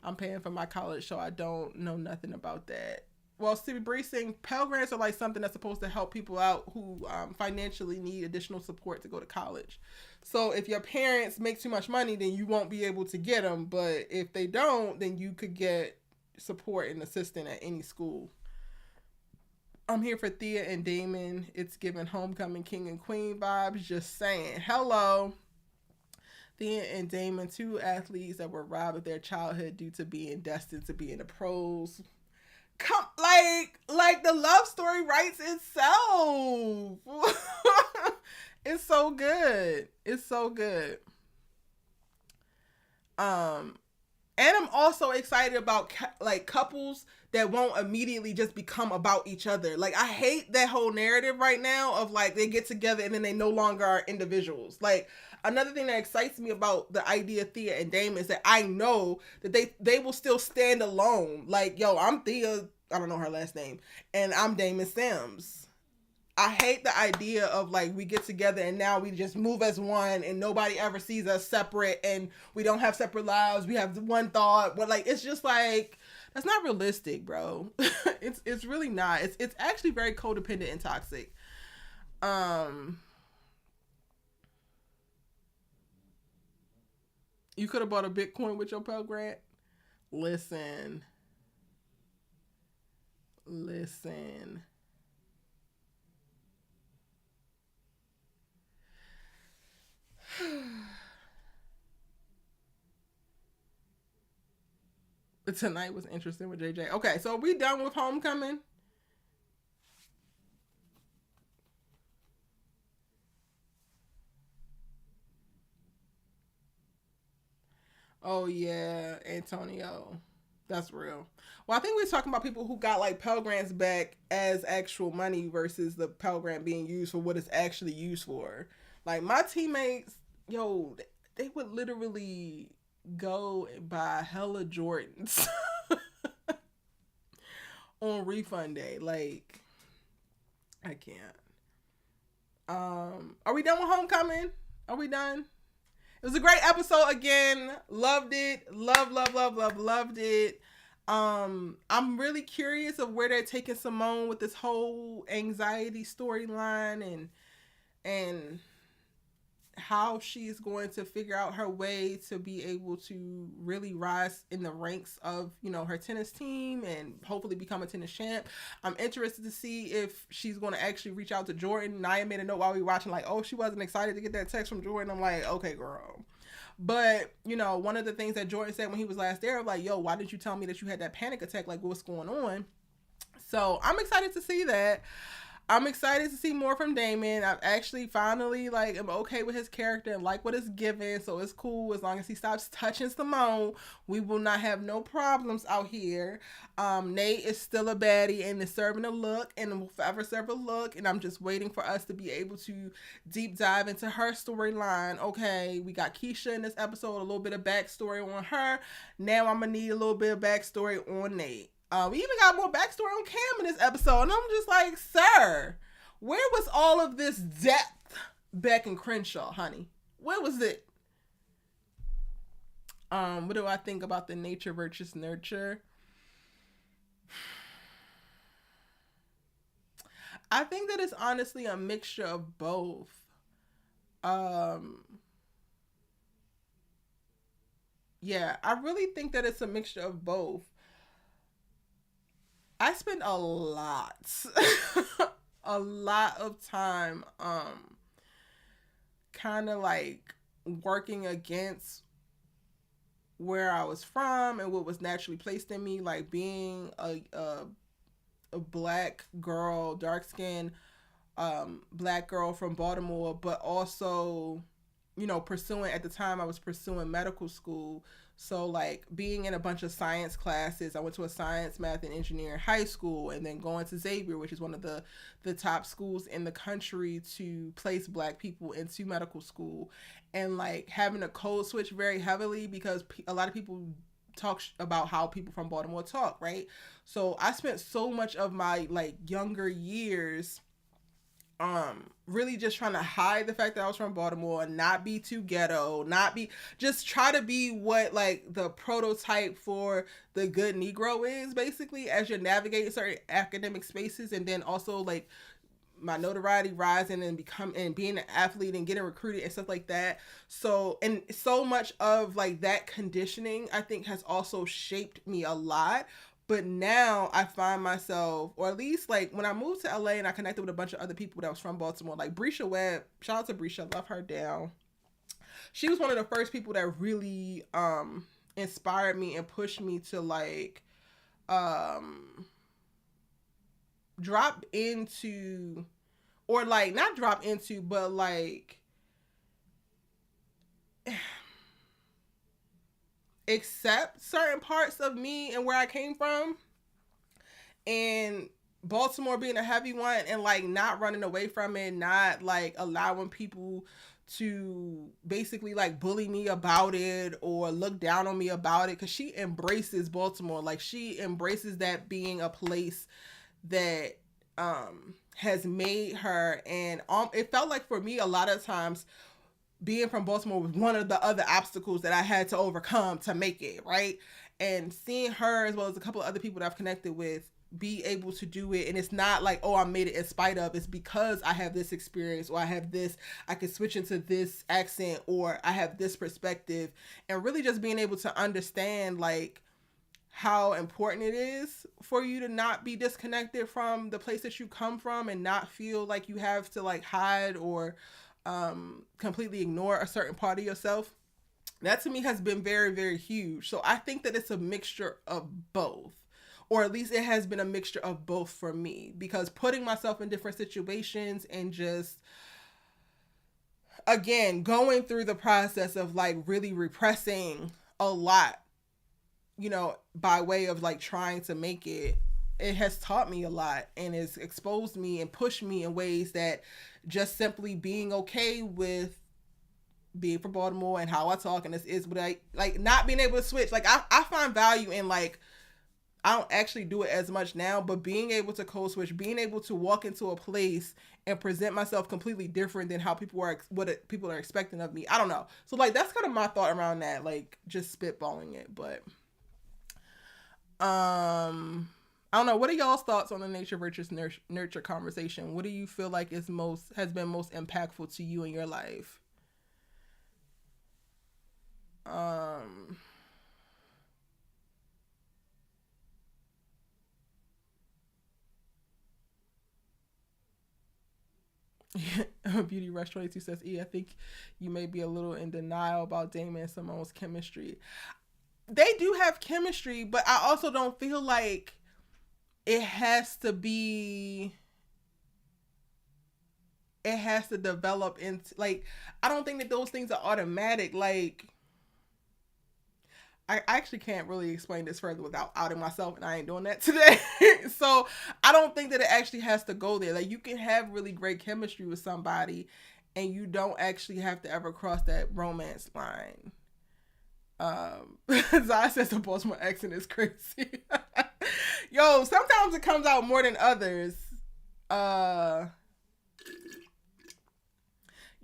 I'm paying for my college, so I don't know nothing about that. Well, Stevie Bree saying Pell Grants are like something that's supposed to help people out who financially need additional support to go to college. So if your parents make too much money, then you won't be able to get them. But if they don't, then you could get support and assistance at any school. I'm here for Thea and Damon. It's giving Homecoming King and Queen vibes. Just saying. Hello. Thea and Damon, two athletes that were robbed of their childhood due to being destined to be in the pros. Come, like the love story writes itself. It's so good. It's so good. And I'm also excited about like couples that won't immediately just become about each other. Like I hate that whole narrative right now of like they get together and then they no longer are individuals. Like another thing that excites me about the idea of Thea and Damon is that I know that they will still stand alone. Like, yo, I'm Thea, I don't know her last name, and I'm Damon Sims. I hate the idea of like we get together and now we just move as one and nobody ever sees us separate and we don't have separate lives. We have one thought, but like it's just like that's not realistic, bro. It's really not. It's actually very codependent and toxic. You could have bought a Bitcoin with your Pell Grant. Listen. Tonight was interesting with JJ. Okay, so are we done with Homecoming? Oh yeah, Antonio. That's real. Well, I think we're talking about people who got like Pell Grants back as actual money versus the Pell Grant being used for what it's actually used for. Like my teammates, yo, they would literally go and buy hella Jordans on refund day. Like, I can't. Are we done with Homecoming? Are we done? It was a great episode again. Loved it. Loved it. I'm really curious of where they're taking Simone with this whole anxiety storyline and how she's going to figure out her way to be able to really rise in the ranks of, you know, her tennis team and hopefully become a tennis champ. I'm interested to see if she's going to actually reach out to Jordan. Naya made a note while we were watching, like, oh, she wasn't excited to get that text from Jordan. I'm like, okay, girl. But, you know, one of the things that Jordan said when he was last there, like, yo, why didn't you tell me that you had that panic attack? Like, what's going on? So I'm excited to see that. I'm excited to see more from Damon. I'm actually finally, like, I'm okay with his character and like what it's given. So it's cool as long as he stops touching Simone. We will not have no problems out here. Nate is still a baddie and is serving a look and will forever serve a look. And I'm just waiting for us to be able to deep dive into her storyline. Okay, we got Keisha in this episode, a little bit of backstory on her. Now I'm going to need a little bit of backstory on Nate. We even got more backstory on Cam in this episode. And I'm just like, sir, where was all of this depth back in Crenshaw, honey? Where was it? What do I think about the nature versus nurture? I think that it's honestly a mixture of both. Yeah, I really think that it's a mixture of both. I spend a lot, a lot of time, kind of like working against where I was from and what was naturally placed in me, like being a black girl, dark skinned, black girl from Baltimore, but also, you know, at the time I was pursuing medical school. So like being in a bunch of science classes, I went to a science, math, and engineering high school, and then going to Xavier, which is one of the top schools in the country to place black people into medical school, and like having a code switch very heavily because a lot of people talk about how people from Baltimore talk, right? So I spent so much of my like younger years really just trying to hide the fact that I was from Baltimore, not be too ghetto, just try to be what like the prototype for the good Negro is, basically, as you're navigating certain academic spaces, and then also like my notoriety rising and being an athlete and getting recruited and stuff like that. So, and so much of like that conditioning, I think, has also shaped me a lot. But now I find myself, or at least like when I moved to LA and I connected with a bunch of other people that was from Baltimore, like Brescia Webb, shout out to Brescia, love her down. She was one of the first people that really inspired me and pushed me to like drop into, or like not drop into, but like accept certain parts of me and where I came from, and Baltimore being a heavy one, and like not running away from it, not like allowing people to basically like bully me about it or look down on me about it, because she embraces Baltimore. Like she embraces that being a place that has made her, and it felt like for me a lot of times being from Baltimore was one of the other obstacles that I had to overcome to make it, right? And seeing her, as well as a couple of other people that I've connected with, be able to do it, and it's not like, oh, I made it in spite of, it's because I have this experience, or I have this, I can switch into this accent, or I have this perspective, and really just being able to understand like how important it is for you to not be disconnected from the place that you come from, and not feel like you have to like hide or completely ignore a certain part of yourself. That to me has been very, very huge. So I think that it's a mixture of both, or at least it has been a mixture of both for me, because putting myself in different situations and just, again, going through the process of like really repressing a lot, you know, by way of like trying to make it, it has taught me a lot and has exposed me and pushed me in ways that just simply being okay with being from Baltimore and how I talk, and this is what I like, not being able to switch. Like I find value in like, I don't actually do it as much now, but being able to code switch, being able to walk into a place and present myself completely different than how people are, people are expecting of me. I don't know. So like, that's kind of my thought around that, like just spitballing it. But I don't know. What are y'all's thoughts on the nature versus nurture conversation? What do you feel like has been most impactful to you in your life? Um, Beauty Rush 22 says, E, I think you may be a little in denial about Damon and Simone's chemistry. They do have chemistry, but I also don't feel like it has to be, it has to develop into, like, I don't think that those things are automatic. Like, I actually can't really explain this further without outing myself, and I ain't doing that today. So I don't think that it actually has to go there. Like, you can have really great chemistry with somebody, and you don't actually have to ever cross that romance line. Zai says the Baltimore accent is crazy. Yo, sometimes it comes out more than others.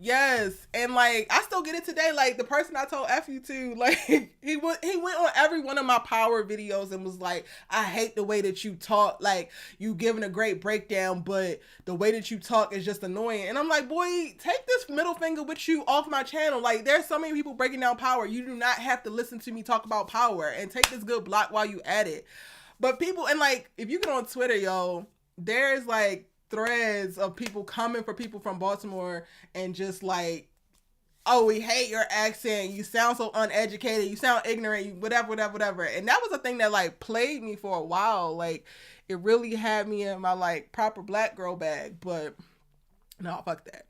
Yes, and like I still get it today. Like the person I told F you to, like he went on every one of my power videos and was like, "I hate the way that you talk. Like you giving a great breakdown, but the way that you talk is just annoying." And I'm like, "Boy, take this middle finger with you off my channel. Like there's so many people breaking down power. You do not have to listen to me talk about power, and take this good block while you at it." But people, and like if you get on Twitter, yo, there's like threads of people coming for people from Baltimore and just like, "Oh, we hate your accent. You sound so uneducated. You sound ignorant. Whatever. And that was a thing that like played me for a while. Like it really had me in my like proper black girl bag. But no, fuck that.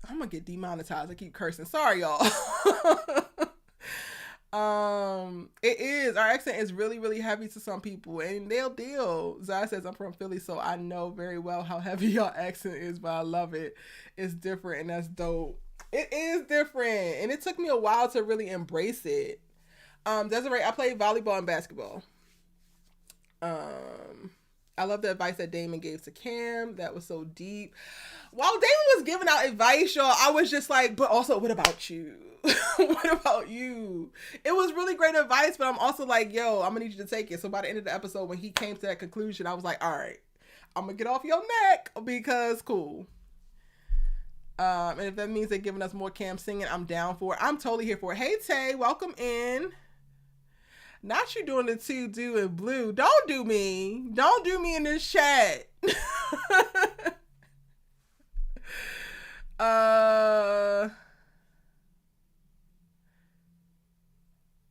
I'm gonna get demonetized. I keep cursing. Sorry, y'all. It is. Our accent is really, really heavy to some people, and they'll deal. Zai says, I'm from Philly, so I know very well how heavy your accent is, but I love it. It's different, and that's dope. It is different, and it took me a while to really embrace it. Desiree, I played volleyball and basketball. I love the advice that Damon gave to Cam. That was so deep. While Damon was giving out advice, y'all, I was just like, but also, what about you? What about you? It was really great advice, but I'm also like, yo, I'm gonna need you to take it. So by the end of the episode, when he came to that conclusion, I was like, all right, I'm gonna get off your neck because cool. And if that means they're giving us more Cam singing, I'm down for it. I'm totally here for it. Hey Tay, welcome in. Not you doing the two do and blue. Don't do me. Don't do me in this chat.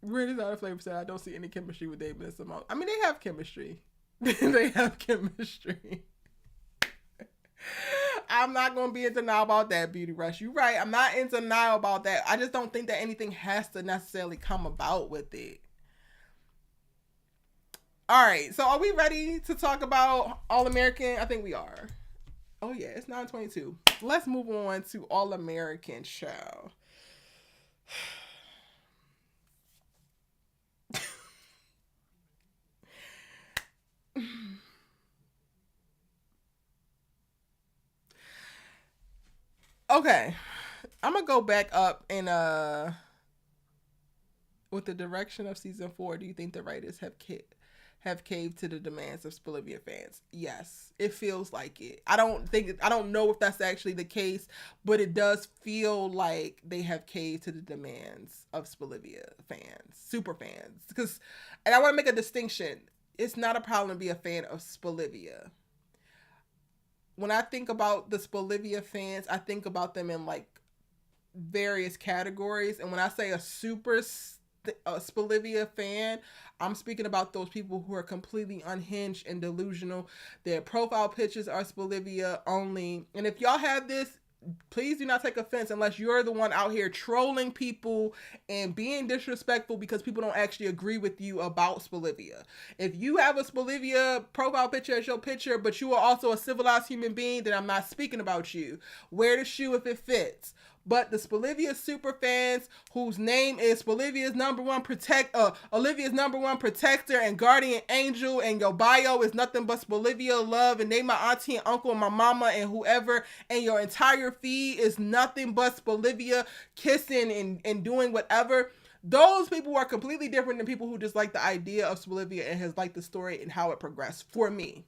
Really not a flavor said I don't see any chemistry with Damon and Simone. I mean, they have chemistry. They have chemistry. I'm not going to be in denial about that, Beauty Rush. You're right. I'm not in denial about that. I just don't think that anything has to necessarily come about with it. All right, so are we ready to talk about All American? I think we are. Oh yeah, it's 9:22. Let's move on to All American show. Okay, I'm gonna go back up and with the direction of season 4. Do you think the writers have caved to the demands of Olivia fans? Yes, it feels like it. I don't know if that's actually the case, but it does feel like they have caved to the demands of Olivia fans, super fans. Because, and I want to make a distinction. It's not a problem to be a fan of Olivia. When I think about the Olivia fans, I think about them in like various categories. And when I say a super Olivia fan, I'm speaking about those people who are completely unhinged and delusional. Their profile pictures are Olivia only. And if y'all have this, please do not take offense unless you're the one out here trolling people and being disrespectful because people don't actually agree with you about Olivia. If you have a Olivia profile picture as your picture, but you are also a civilized human being, then I'm not speaking about you. Wear the shoe if it fits. But the Olivia super fans whose name is Olivia's number one protector and guardian angel, and your bio is nothing but Olivia love, and they my auntie and uncle and my mama and whoever, and your entire feed is nothing but Olivia kissing and doing whatever. Those people are completely different than people who just like the idea of Olivia and has liked the story and how it progressed for me.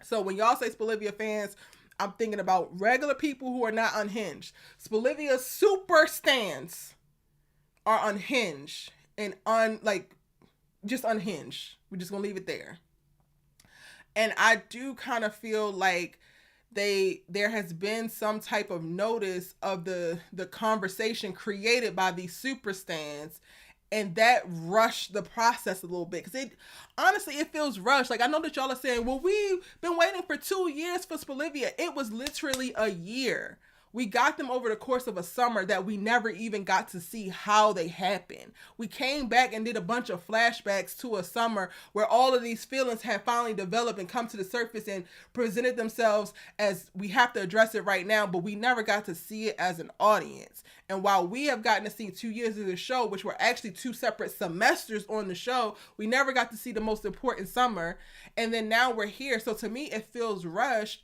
So when y'all say Olivia fans, I'm thinking about regular people who are not unhinged. Olivia super stands are unhinged and just unhinged. We're just gonna leave it there. And I do kind of feel like there has been some type of notice of the conversation created by these super stands, and that rushed the process a little bit, because it honestly, it feels rushed. Like, I know that y'all are saying, well, we've been waiting for 2 years for Olivia. It was literally a year. We got them over the course of a summer that we never even got to see how they happened. We came back and did a bunch of flashbacks to a summer where all of these feelings had finally developed and come to the surface and presented themselves as, we have to address it right now, but we never got to see it as an audience. And while we have gotten to see 2 years of the show, which were actually 2 separate semesters on the show, we never got to see the most important summer. And then now we're here. So to me, it feels rushed,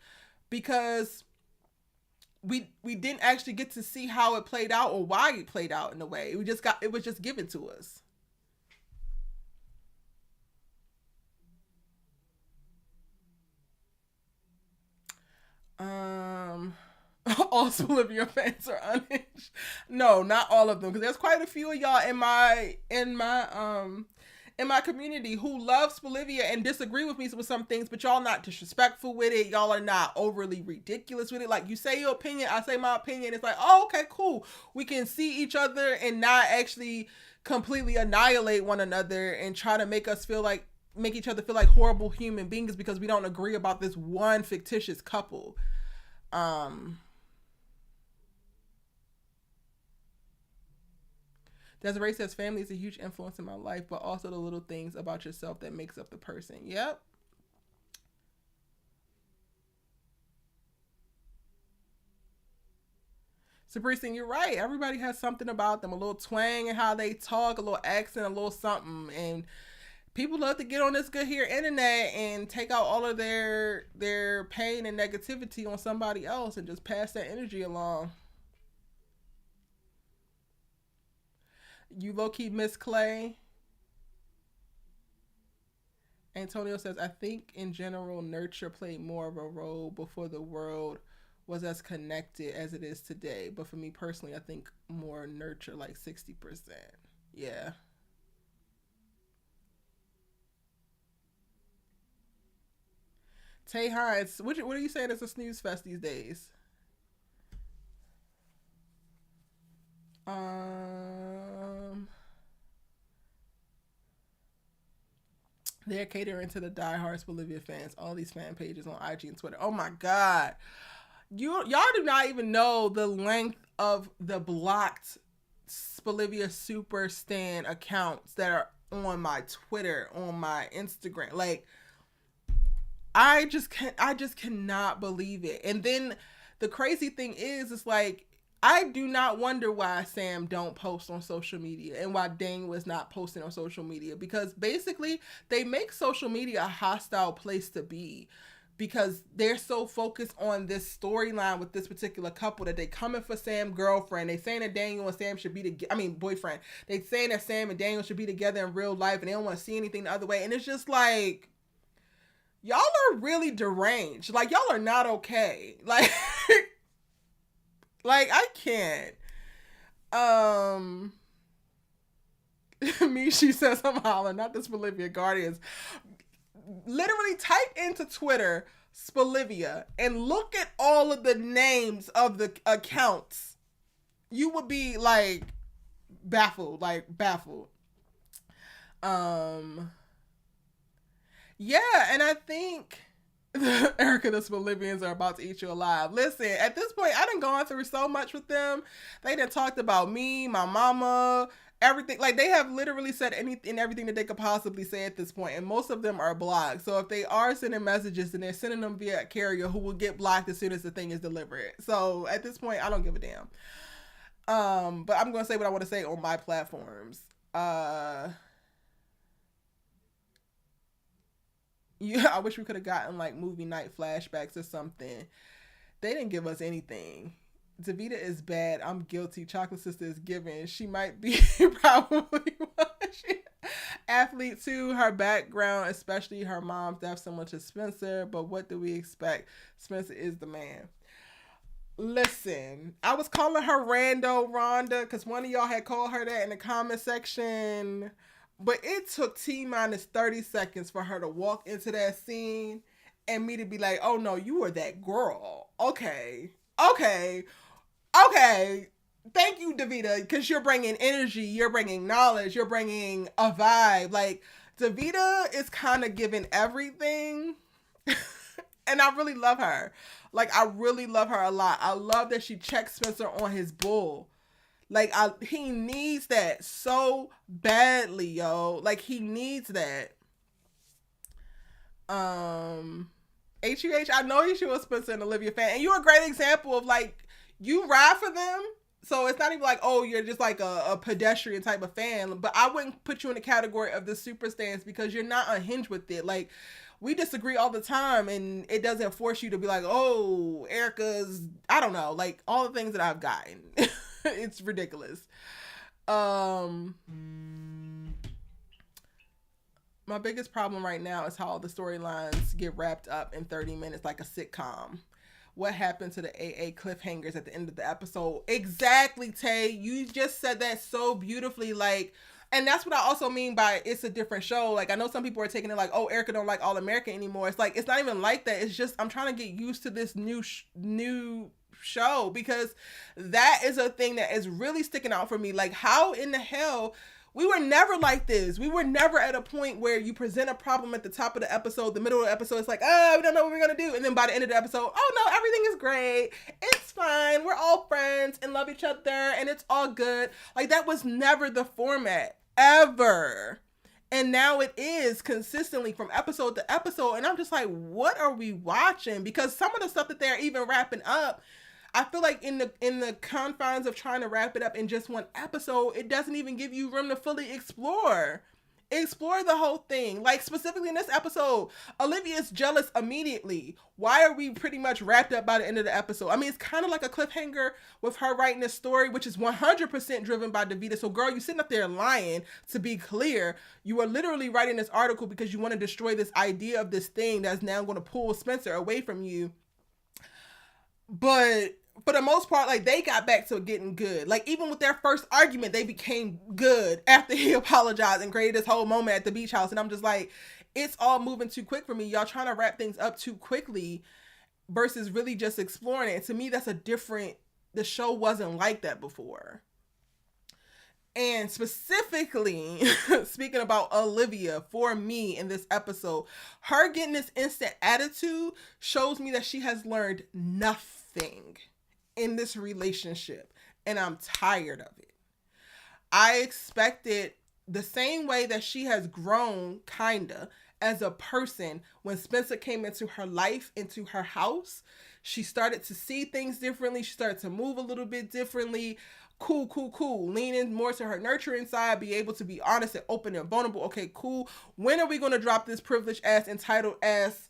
because we didn't actually get to see how it played out or why it played out in a way. It was just given to us. All Olivia fans are unhinged. No, not all of them, because there's quite a few of y'all in my community who loves Olivia and disagree with me with some things, but y'all not disrespectful with it. Y'all are not overly ridiculous with it. Like, you say your opinion, I say my opinion. It's like, oh, okay, cool. We can see each other and not actually completely annihilate one another and try to make each other feel like horrible human beings because we don't agree about this one fictitious couple. Desiree says, family is a huge influence in my life, but also the little things about yourself that makes up the person. Yep. Sabrina, you're right. Everybody has something about them, a little twang in how they talk, a little accent, a little something. And people love to get on this good here internet and take out all of their pain and negativity on somebody else and just pass that energy along. You low-key miss Clay. Antonio says, I think in general, nurture played more of a role before the world was as connected as it is today. But for me personally, I think more nurture, like 60%. Yeah. Tay Hines, what are you saying is a snooze fest these days? They're catering to the diehards Bolivia fans. All these fan pages on IG and Twitter. Oh my God. Y'all do not even know the length of the blocked Bolivia Super Stan accounts that are on my Twitter, on my Instagram. Like, I just cannot believe it. And then the crazy thing is, it's like, I do not wonder why Sam don't post on social media and why Dane was not posting on social media, because basically they make social media a hostile place to be, because they're so focused on this storyline with this particular couple that they coming for Sam's girlfriend. They saying that Daniel and Sam should be boyfriend. They saying that Sam and Daniel should be together in real life, and they don't want to see anything the other way. And it's just like, y'all are really deranged. Like, y'all are not okay. Like, like, I can't. Me, she says, I'm hollering, not this Bolivia Guardians. Literally type into Twitter Spolivia and look at all of the names of the accounts. You would be like baffled. Yeah, and I think Erica, the Bolivians are about to eat you alive. Listen, at this point, I done gone through so much with them. They done talked about me, my mama, everything. Like, they have literally said anything, everything that they could possibly say at this point, and most of them are blocked. So if they are sending messages, then they're sending them via a carrier who will get blocked as soon as the thing is delivered. So at this point, I don't give a damn. But I'm gonna say what I want to say on my platforms. Yeah, I wish we could have gotten like movie night flashbacks or something. They didn't give us anything. Davita is bad. I'm guilty. Chocolate Sister is given. She might be probably one. Athlete too. Her background, especially her mom's death, similar to Spencer. But what do we expect? Spencer is the man. Listen, I was calling her Rando Rhonda because one of y'all had called her that in the comment section. But it took T minus 30 seconds for her to walk into that scene and me to be like, oh no, you were that girl. Okay. Okay. Okay. Thank you, Davita, because you're bringing energy, you're bringing knowledge, you're bringing a vibe. Like, Davita is kind of giving everything. And I really love her. Like, I really love her a lot. I love that she checks Spencer on his bull. Like, he needs that so badly, yo. Like, he needs that. HUH, I know you a Spencer and Olivia fan. And you're a great example of, like, you ride for them. So it's not even like, oh, you're just like a pedestrian type of fan. But I wouldn't put you in the category of the super stans because you're not unhinged with it. Like, we disagree all the time, and it doesn't force you to be like, oh, Erica's, I don't know, like all the things that I've gotten. It's ridiculous. My biggest problem right now is how the storylines get wrapped up in 30 minutes like a sitcom. What happened to the AA cliffhangers at the end of the episode? Exactly, Tay. You just said that so beautifully. Like, and that's what I also mean by it's a different show. Like, I know some people are taking it like, oh, Erica don't like All American anymore. It's like, it's not even like that. It's just, I'm trying to get used to this new show because that is a thing that is really sticking out for me. Like, how in the hell... We were never like this. We were never at a point where you present a problem at the top of the episode, the middle of the episode, it's like, oh, we don't know what we're going to do. And then by the end of the episode, oh no, everything is great. It's fine. We're all friends and love each other and it's all good. Like, that was never the format, ever. And now it is consistently from episode to episode. And I'm just like, what are we watching? Because some of the stuff that they're even wrapping up, I feel like in the confines of trying to wrap it up in just one episode, it doesn't even give you room to fully explore the whole thing. Like, specifically in this episode, Olivia's jealous immediately. Why are we pretty much wrapped up by the end of the episode? I mean, it's kind of like a cliffhanger with her writing this story, which is 100% driven by Davita. So girl, you sitting up there lying. To be clear, you are literally writing this article because you want to destroy this idea of this thing that's now going to pull Spencer away from you. But for the most part, like, they got back to getting good. Like, even with their first argument, they became good after he apologized and created this whole moment at the beach house. And I'm just like, it's all moving too quick for me. Y'all trying to wrap things up too quickly versus really just exploring it. And to me, that's the show wasn't like that before. And specifically, speaking about Olivia, for me in this episode, her getting this instant attitude shows me that she has learned nothing in this relationship. And I'm tired of it. I expected the same way that she has grown, kinda, as a person when Spencer came into her life, into her house. She started to see things differently. She started to move a little bit differently. Cool. Lean in more to her nurturing side, be able to be honest and open and vulnerable. Okay, cool. When are we going to drop this privileged ass, entitled ass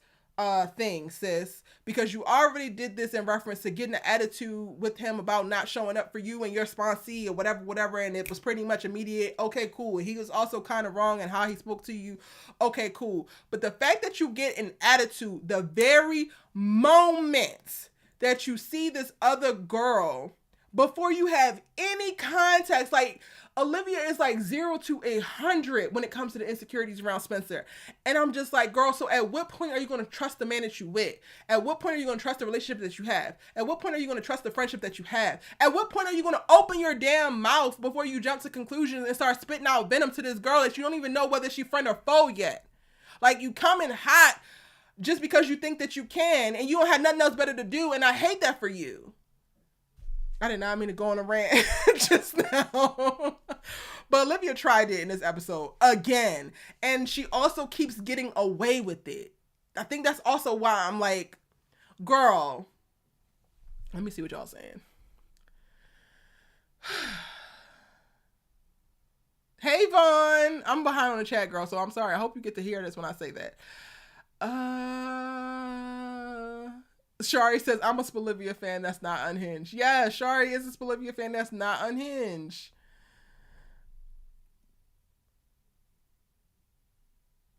thing, sis? Because you already did this in reference to getting an attitude with him about not showing up for you and your sponsee or whatever, and it was pretty much immediate. Okay, cool. He was also kind of wrong in how he spoke to you. Okay, cool. But the fact that you get an attitude the very moment that you see this other girl, before you have any context, like, Olivia is like 0 to 100 when it comes to the insecurities around Spencer. And I'm just like, girl, so at what point are you going to trust the man that you with? At what point are you going to trust the relationship that you have? At what point are you going to trust the friendship that you have? At what point are you going to open your damn mouth before you jump to conclusions and start spitting out venom to this girl that you don't even know whether she's friend or foe yet? Like, you coming hot just because you think that you can and you don't have nothing else better to do, and I hate that for you. I did not mean to go on a rant just now. But Olivia tried it in this episode again. And she also keeps getting away with it. I think that's also why I'm like, girl, let me see what y'all saying. Hey, Vaughn. I'm behind on the chat, girl, so I'm sorry. I hope you get to hear this when I say that. Shari says, I'm a Spolivia fan that's not unhinged. Yeah, Shari is a Spolivia fan that's not unhinged.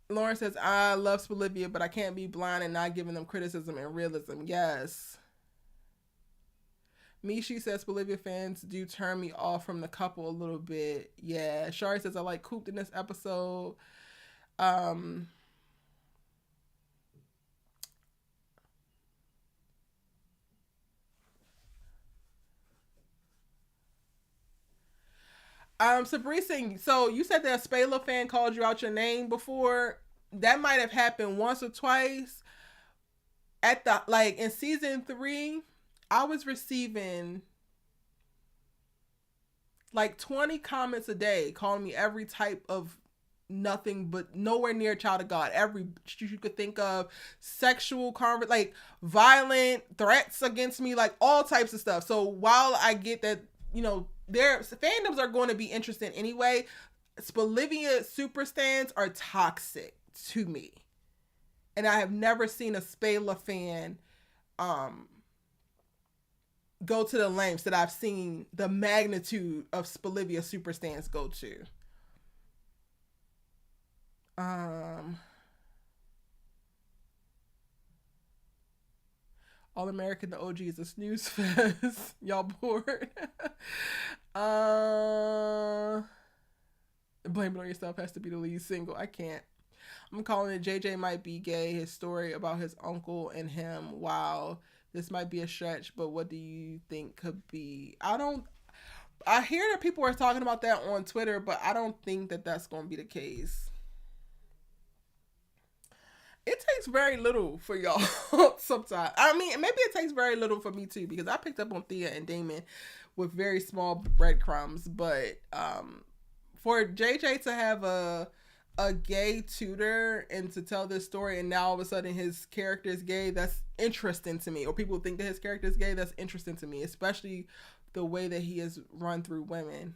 Lauren says, I love Spolivia, but I can't be blind and not giving them criticism and realism. Yes. Mishi says Olivia fans do turn me off from the couple a little bit. Yeah. Shari says I like Cooped in this episode. Um Sabri saying, so you said that a Spayla fan called you out your name before. That might have happened once or twice. At the like in season 3, I was receiving like 20 comments a day calling me every type of nothing but nowhere near child of God. Every you could think of, sexual like violent threats against me, like all types of stuff. So while I get that, you know, their fandoms are going to be interesting anyway, Olivia super stands are toxic to me. And I have never seen a Spayla fan go to the lengths that I've seen the magnitude of Olivia super stands go to. All American, the OG is a snooze fest. Y'all bored? Blame it on yourself has to be the lead single. I can't. I'm calling it JJ might be gay. His story about his uncle and him. Wow, this might be a stretch, but what do you think could be? I hear that people are talking about that on Twitter, but I don't think that that's going to be the case. It takes very little for y'all sometimes. I mean, maybe it takes very little for me too, because I picked up on Thea and Damon with very small breadcrumbs. But for JJ to have a gay tutor and to tell this story, and now all of a sudden his character is gay, that's interesting to me. Or people think that his character is gay, that's interesting to me, especially the way that he has run through women.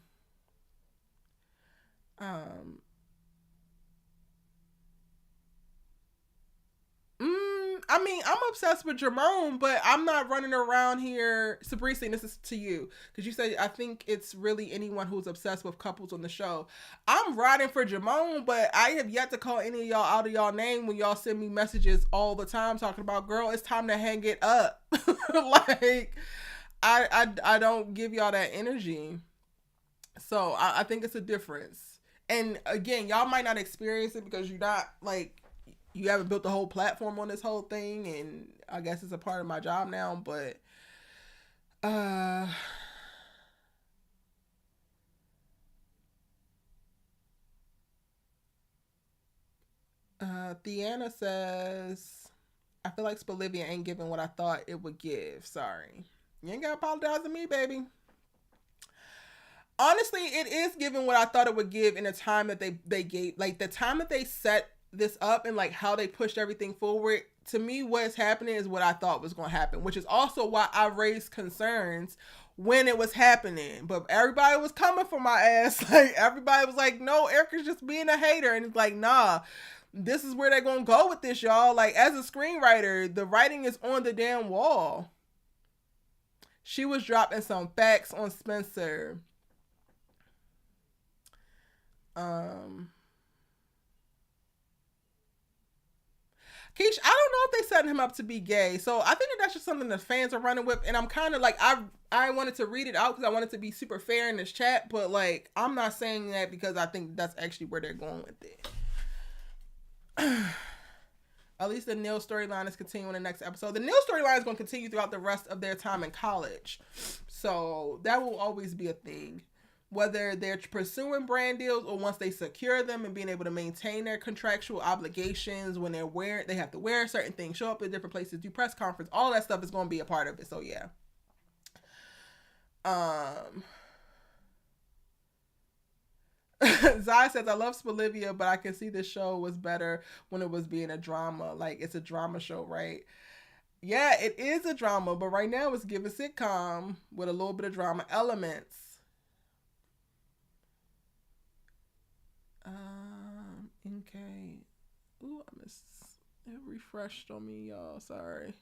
I mean, I'm obsessed with Jerome, but I'm not running around here. Sabrisi, this is to you, because you said I think it's really anyone who's obsessed with couples on the show. I'm riding for Jerome, but I have yet to call any of y'all out of y'all name when y'all send me messages all the time talking about, girl, it's time to hang it up. Like, I don't give y'all that energy. So I think it's a difference. And again, y'all might not experience it because you're not like, you haven't built the whole platform on this whole thing, and I guess it's a part of my job now, but Theana says, I feel like Olivia ain't giving what I thought it would give. Sorry. You ain't gotta apologize to me, baby. Honestly, it is giving what I thought it would give in the time that they gave, like the time that they set this up and like how they pushed everything forward. To me, what's happening is what I thought was going to happen, which is also why I raised concerns when it was happening. But everybody was coming for my ass. Like, everybody was like, no, Erica's just being a hater. And it's like, nah, this is where they're going to go with this, y'all. Like, as a screenwriter, the writing is on the damn wall. She was dropping some facts on Spencer. Keish, I don't know if they setting him up to be gay. So I think that that's just something the fans are running with. And I'm kind of like, I wanted to read it out because I wanted to be super fair in this chat. But like, I'm not saying that because I think that's actually where they're going with it. At least the Neil storyline is continuing in the next episode. The Neil storyline is going to continue throughout the rest of their time in college. So that will always be a thing. Whether they're pursuing brand deals or once they secure them and being able to maintain their contractual obligations, when they have to wear certain things, show up at different places, do press conference, all that stuff is going to be a part of it. So yeah. Zai says, I love Olivia, but I can see this show was better when it was being a drama. Like, it's a drama show, right? Yeah, it is a drama, but right now it's giving sitcom with a little bit of drama elements. Okay. Ooh, I missed. It refreshed on me, y'all. Sorry.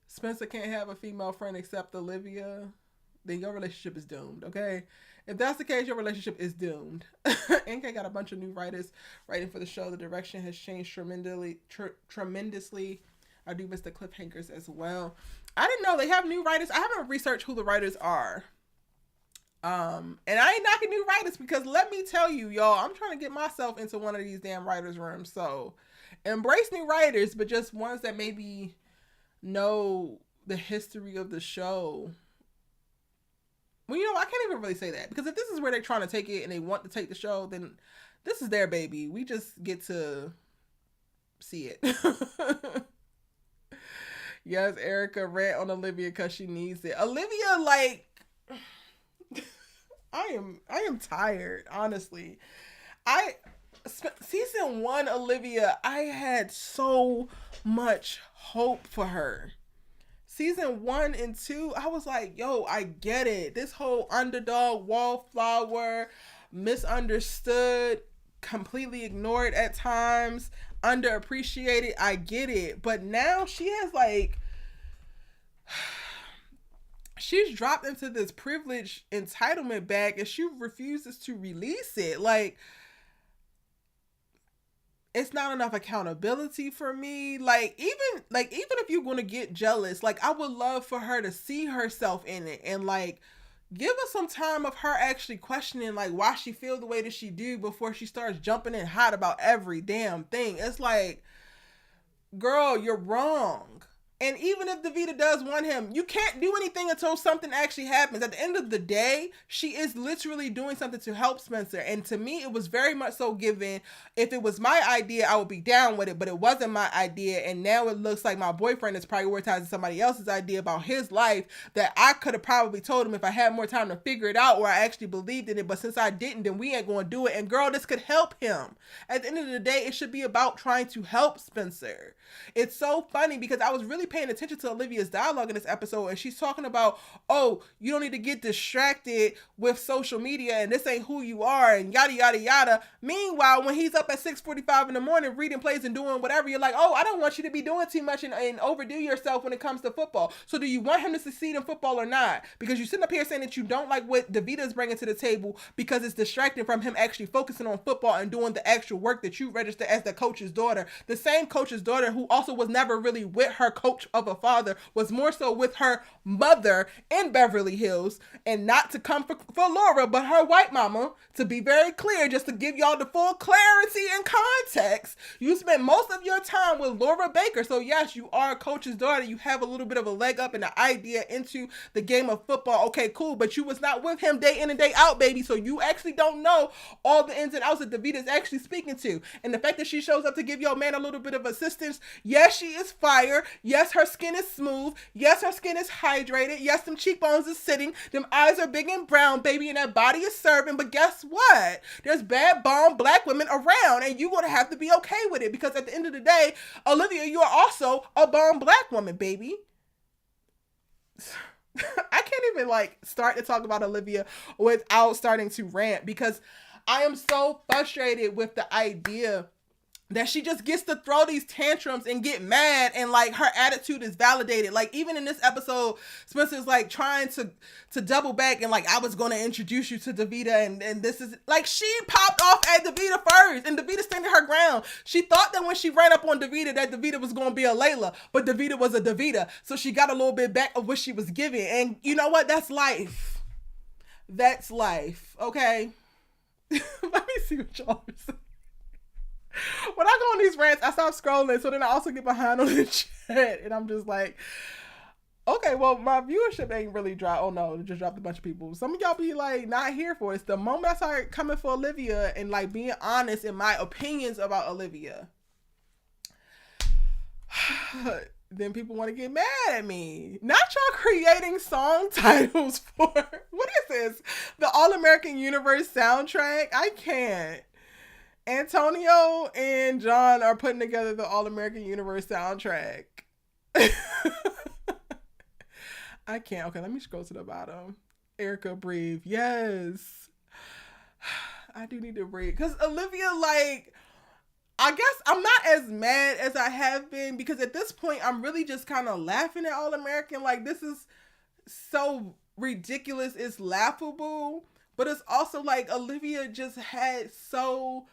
Spencer can't have a female friend except Olivia. Then your relationship is doomed, okay? If that's the case, your relationship is doomed. NK got a bunch of new writers writing for the show. The direction has changed tremendously. I do miss the cliffhangers as well. I didn't know they have new writers. I haven't researched who the writers are. And I ain't knocking new writers because let me tell you, y'all, I'm trying to get myself into one of these damn writers' rooms. So embrace new writers, but just ones that maybe know the history of the show. Well, you know, I can't even really say that because if this is where they're trying to take it and they want to take the show, then this is their baby. We just get to see it. Yes, Erica rant on Olivia because she needs it. Olivia, like, I am tired, honestly. Season 1, Olivia, I had so much hope for her. Season 1 and 2, I was like, yo, I get it. This whole underdog, wallflower, misunderstood, completely ignored at times, underappreciated. I get it. But now she has like, she's dropped into this privilege entitlement bag and she refuses to release it. Like, it's not enough accountability for me. Like even if you're going to get jealous, like I would love for her to see herself in it and like give us some time of her actually questioning like why she feels the way that she do before she starts jumping in hot about every damn thing. It's like, girl, you're wrong. And even if Davida does want him, you can't do anything until something actually happens. At the end of the day, she is literally doing something to help Spencer. And to me, it was very much so given. If it was my idea, I would be down with it. But it wasn't my idea. And now it looks like my boyfriend is prioritizing somebody else's idea about his life that I could have probably told him if I had more time to figure it out or I actually believed in it. But since I didn't, then we ain't going to do it. And girl, this could help him. At the end of the day, it should be about trying to help Spencer. It's so funny because I was really paying attention to Olivia's dialogue in this episode and she's talking about, oh, you don't need to get distracted with social media and this ain't who you are and yada yada yada. Meanwhile, when he's up at 6:45 in the morning reading plays and doing whatever, you're like, oh, I don't want you to be doing too much and overdo yourself when it comes to football. So do you want him to succeed in football or not? Because you're sitting up here saying that you don't like what Davida is bringing to the table because it's distracting from him actually focusing on football and doing the actual work that you register as the coach's daughter. The same coach's daughter who also was never really with her coach of a father, was more so with her mother in Beverly Hills, and not to come for Laura, but her white mama, to be very clear, just to give y'all the full clarity and context. You spent most of your time with Laura Baker, so yes, you are a coach's daughter. You have a little bit of a leg up in the idea into the game of football. Okay, cool, but you was not with him day in and day out, baby, so you actually don't know all the ins and outs that Davida is actually speaking to. And the fact that she shows up to give your man a little bit of assistance, yes, she is fire. Yes, her skin is smooth. Yes, her skin is hydrated. Yes, them cheekbones is sitting. Them eyes are big and brown, baby, and that body is serving. But guess what? There's bad, bomb black women around, and you're going to have to be okay with it because at the end of the day, Olivia, you are also a bomb black woman, baby. I can't even like start to talk about Olivia without starting to rant because I am so frustrated with the idea that she just gets to throw these tantrums and get mad and like her attitude is validated. Like even in this episode, Spencer's like trying to double back and like, I was going to introduce you to Davida and this is like, she popped off at Davida first and Davida standing her ground. She thought that when she ran up on Davida that Davida was going to be a Layla, but Davida was a Davida. So she got a little bit back of what she was giving. And you know what? That's life. That's life. Okay. Let me see what y'all are saying. When I go on these rants, I stop scrolling, so then I also get behind on the chat, and I'm just like, okay, well, my viewership ain't really dropped. Oh no, it just dropped a bunch of people. Some of y'all be like, not here for it. It's the moment I started coming for Olivia and like being honest in my opinions about Olivia, then people want to get mad at me. Not y'all creating song titles for, what is this? The All-American Universe soundtrack? I can't. Antonio and John are putting together the All-American Universe soundtrack. I can't. Okay, let me scroll to the bottom. Erica, breathe. Yes. I do need to breathe. Because Olivia, like, I guess I'm not as mad as I have been because at this point, I'm really just kind of laughing at All-American. Like, this is so ridiculous. It's laughable. But it's also like Olivia just had so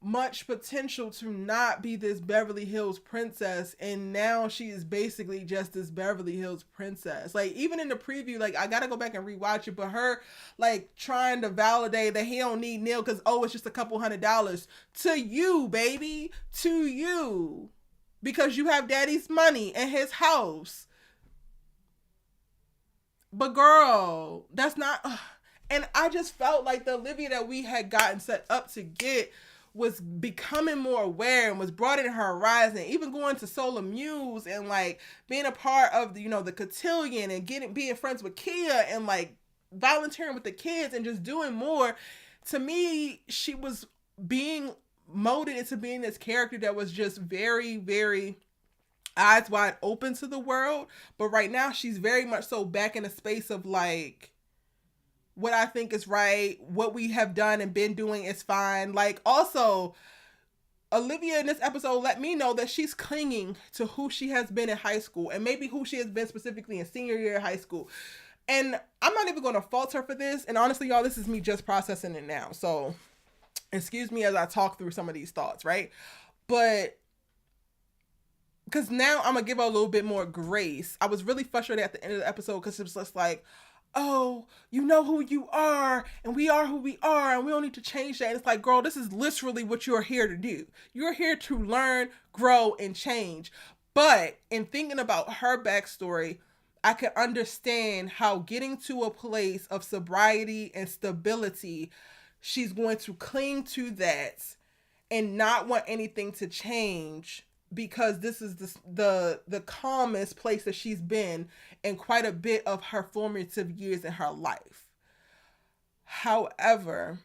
much potential to not be this Beverly Hills princess, and now she is basically just this Beverly Hills princess. Like, even in the preview, like, I gotta go back and rewatch it, but her like trying to validate that he don't need Neil because, oh, it's just a couple $100 to you, baby, to you, because you have daddy's money and his house. But girl, that's not. And I just felt like the Olivia that we had gotten set up to get was becoming more aware and was broadening her horizon, even going to Solar Muse and like being a part of the, the cotillion and being friends with Kia and like volunteering with the kids and just doing more. To me, she was being molded into being this character that was just very, very eyes wide open to the world. But right now she's very much so back in a space of like, what I think is right, what we have done and been doing is fine. Like, also, Olivia in this episode let me know that she's clinging to who she has been in high school and maybe who she has been specifically in senior year of high school. And I'm not even going to fault her for this. And honestly, y'all, this is me just processing it now. So excuse me as I talk through some of these thoughts, right? But because now I'm going to give her a little bit more grace. I was really frustrated at the end of the episode because it was just like, oh, you know who you are, and we are who we are, and we don't need to change that. And it's like, girl, this is literally what you're here to do. You're here to learn, grow, and change. But in thinking about her backstory, I can understand how getting to a place of sobriety and stability, she's going to cling to that and not want anything to change, because this is the calmest place that she's been in quite a bit of her formative years in her life. However,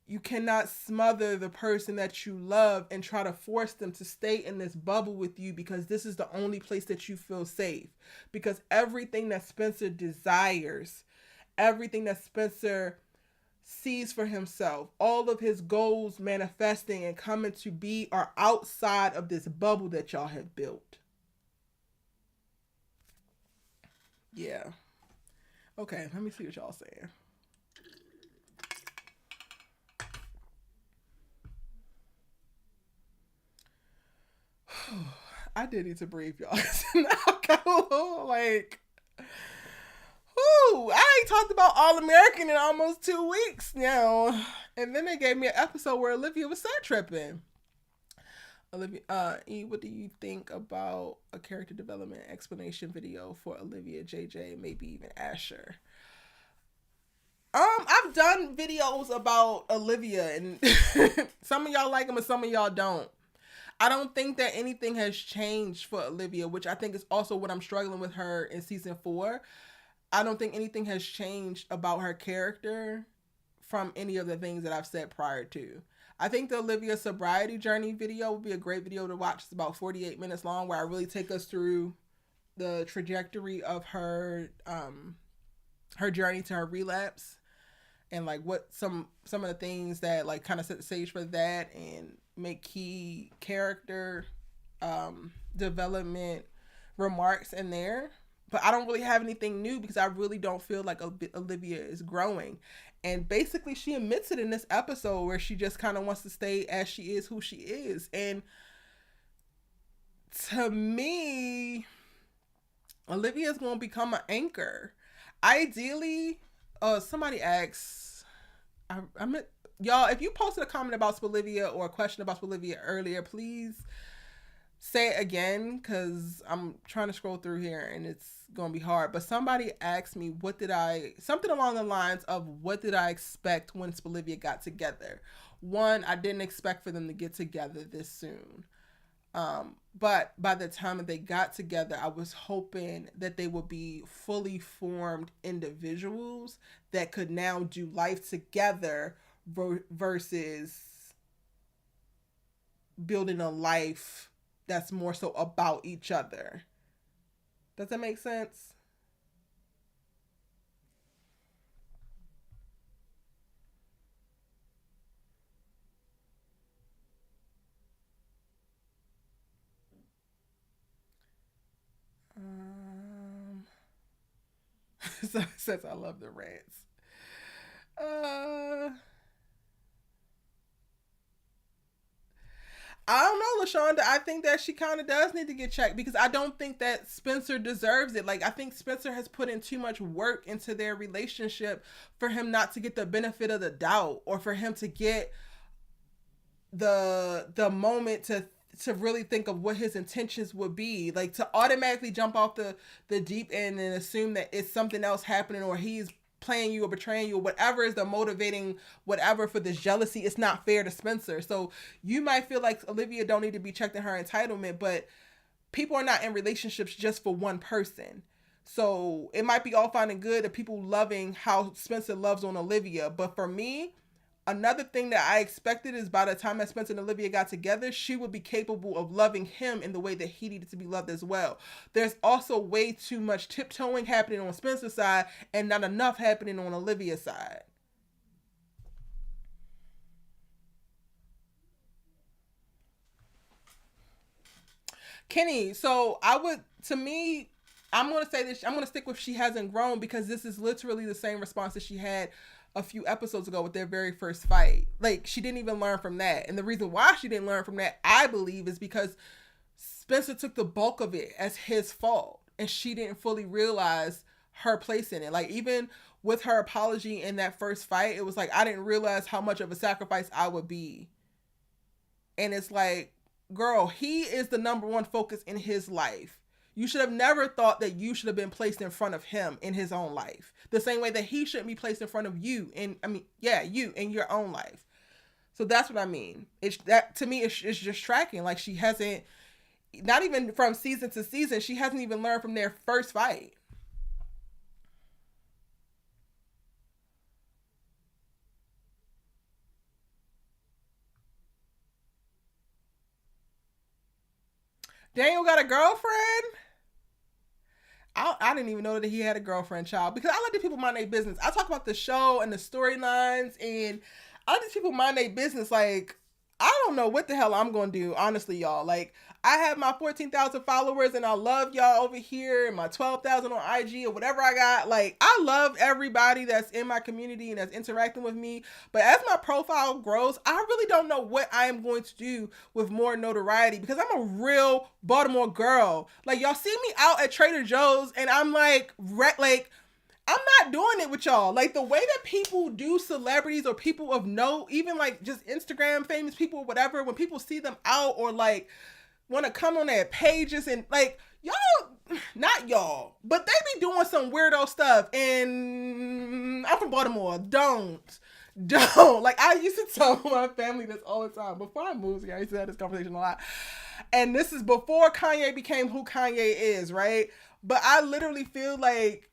you cannot smother the person that you love and try to force them to stay in this bubble with you, because this is the only place that you feel safe. Because everything that Spencer desires, everything that Spencer sees for himself, all of his goals manifesting and coming to be are outside of this bubble that y'all have built. Yeah. Okay, let me see what y'all saying. I did need to breathe, y'all. Like, ooh, I ain't talked about All American in almost 2 weeks now. And then they gave me an episode where Olivia was sad tripping. Olivia, E, what do you think about a character development explanation video for Olivia, JJ, maybe even Asher? I've done videos about Olivia, and some of y'all like them and some of y'all don't. I don't think that anything has changed for Olivia, which I think is also what I'm struggling with her in season 4. I don't think anything has changed about her character from any of the things that I've said prior to. I think the Olivia sobriety journey video would be a great video to watch. It's about 48 minutes long, where I really take us through the trajectory of her her journey to her relapse, and like what some of the things that like kind of set the stage for that and make key character development remarks in there. But I don't really have anything new because I really don't feel like Olivia is growing. And basically she admits it in this episode, where she just kind of wants to stay as she is, who she is. And to me, Olivia is going to become an anchor. Ideally, somebody asks, I meant, y'all, if you posted a comment about Olivia or a question about Olivia earlier, please say it again, because I'm trying to scroll through here and it's going to be hard. But somebody asked me, something along the lines of, what did I expect when Olivia got together? One, I didn't expect for them to get together this soon. But by the time that they got together, I was hoping that they would be fully formed individuals that could now do life together versus building a life that's more so about each other. Does that make sense? So it says I love the rants. I don't know, LaShonda. I think that she kind of does need to get checked because I don't think that Spencer deserves it. Like, I think Spencer has put in too much work into their relationship for him not to get the benefit of the doubt, or for him to get the moment to really think of what his intentions would be. Like, to automatically jump off the deep end and assume that it's something else happening, or he's playing you or betraying you, or whatever is the motivating whatever for this jealousy. It's not fair to Spencer. So you might feel like Olivia don't need to be checked in her entitlement, but people are not in relationships just for one person. So it might be all fine and good of people loving how Spencer loves on Olivia, but for me, another thing that I expected is by the time that Spencer and Olivia got together, she would be capable of loving him in the way that he needed to be loved as well. There's also way too much tiptoeing happening on Spencer's side and not enough happening on Olivia's side. Kenny, so to me, I'm going to say this, I'm going to stick with she hasn't grown, because this is literally the same response that she had a few episodes ago with their very first fight. Like, she didn't even learn from that. And the reason why she didn't learn from that, I believe, is because Spencer took the bulk of it as his fault, and she didn't fully realize her place in it. Like, even with her apology in that first fight, it was like, I didn't realize how much of a sacrifice I would be. And it's like, girl, he is the number one focus in his life. You should have never thought that you should have been placed in front of him in his own life. The same way that he shouldn't be placed in front of you. You in your own life. So that's what I mean. To me, it's just tracking. Like, she hasn't, not even from season to season, she hasn't even learned from their first fight. Daniel got a girlfriend? I didn't even know that he had a girlfriend, child, because I let the people mind their business. I talk about the show and the storylines, and I let these people mind their business. Like, I don't know what the hell I'm going to do, honestly, y'all. Like, I have my 14,000 followers, and I love y'all over here, and my 12,000 on IG or whatever I got. Like, I love everybody that's in my community and that's interacting with me. But as my profile grows, I really don't know what I am going to do with more notoriety, because I'm a real Baltimore girl. Like, y'all see me out at Trader Joe's, and I'm like, I'm not doing it with y'all. Like, the way that people do celebrities or people of note, even like just Instagram famous people or whatever, when people see them out or like want to come on their pages, and like, y'all, not y'all, but they be doing some weirdo stuff. And I'm from Baltimore. Don't. Like, I used to tell my family this all the time. Before I moved here, I used to have this conversation a lot. And this is before Kanye became who Kanye is, right? But I literally feel like,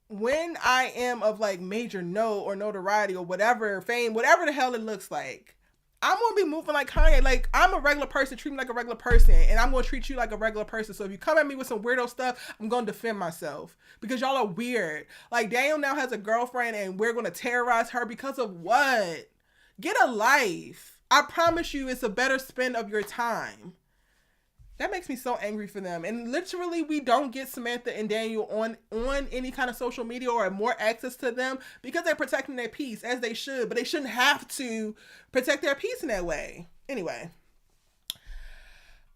when I am of like major note or notoriety or whatever, fame, whatever the hell it looks like, I'm going to be moving like Kanye. Like, I'm a regular person, treat me like a regular person, and I'm going to treat you like a regular person. So if you come at me with some weirdo stuff, I'm going to defend myself, because y'all are weird. Like, Daniel now has a girlfriend, and we're going to terrorize her because of what? Get a life. I promise you, it's a better spend of your time. That makes me so angry for them. And literally, we don't get Samantha and Daniel on any kind of social media or more access to them because they're protecting their peace, as they should. But they shouldn't have to protect their peace in that way. Anyway,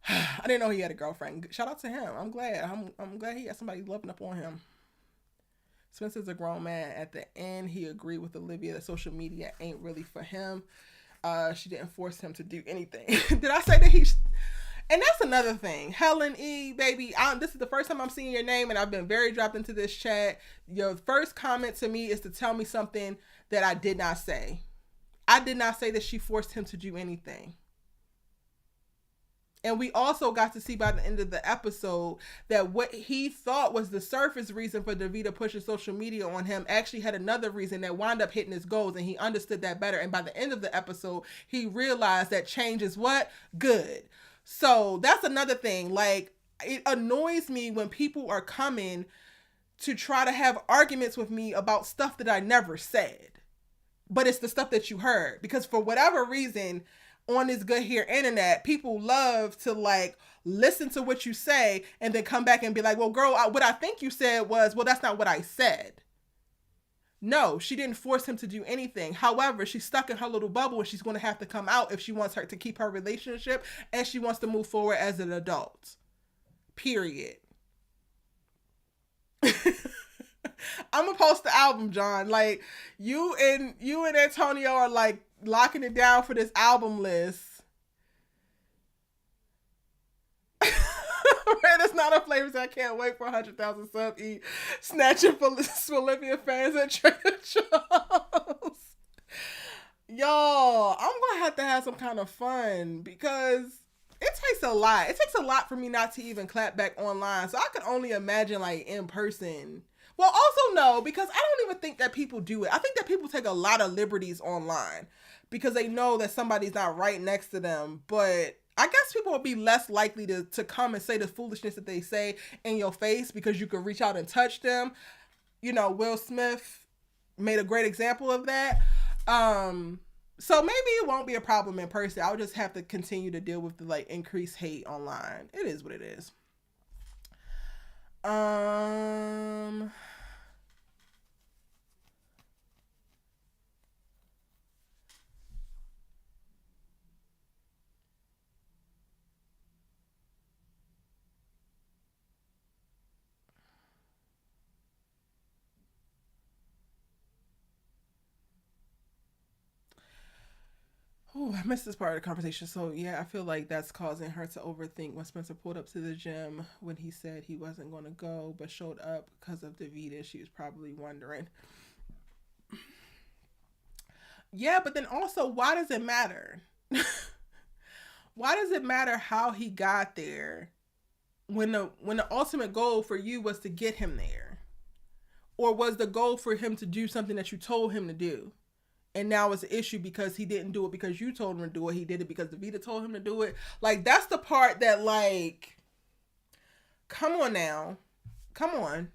I didn't know he had a girlfriend. Shout out to him. I'm glad. I'm glad he had somebody loving up on him. Spencer's a grown man. At the end, he agreed with Olivia that social media ain't really for him. She didn't force him to do anything. Did I say that he... And that's another thing. Helen E, baby, this is the first time I'm seeing your name, and I've been very dropped into this chat. Your first comment to me is to tell me something that I did not say. I did not say that she forced him to do anything. And we also got to see by the end of the episode that what he thought was the surface reason for Davida pushing social media on him actually had another reason that wound up hitting his goals, and he understood that better. And by the end of the episode, he realized that change is what? Good. So that's another thing. Like, it annoys me when people are coming to try to have arguments with me about stuff that I never said. But it's the stuff that you heard. Because for whatever reason, on this good here internet, people love to like listen to what you say and then come back and be like, well, girl, what I think you said was, well, that's not what I said. No, she didn't force him to do anything. However, she's stuck in her little bubble and she's going to have to come out if she wants her to keep her relationship and she wants to move forward as an adult. Period. I'm gonna post the album, John. Like you and Antonio are like locking it down for this album list. Man, it's not a flavors. I can't wait for 100,000 sub eat snatching for Olivia fans at Trader Joe's. Y'all, I'm gonna have some kind of fun because it takes a lot. It takes a lot for me not to even clap back online. So I could only imagine like in person. Well, also no, because I don't even think that people do it. I think that people take a lot of liberties online because they know that somebody's not right next to them. But I guess people will be less likely to come and say the foolishness that they say in your face because you could reach out and touch them. You know, Will Smith made a great example of that. So maybe it won't be a problem in person. I'll just have to continue to deal with the like increased hate online. It is what it is. Um Oh, I missed this part of the conversation. So yeah, I feel like that's causing her to overthink when Spencer pulled up to the gym when he said he wasn't going to go, but showed up because of Davita. She was probably wondering. Yeah, but then also, why does it matter? Why does it matter how he got there when the ultimate goal for you was to get him there, or was the goal for him to do something that you told him to do? And now it's an issue because he didn't do it because you told him to do it. He did it because Davita told him to do it. Like, that's the part that, like, come on now. Come on.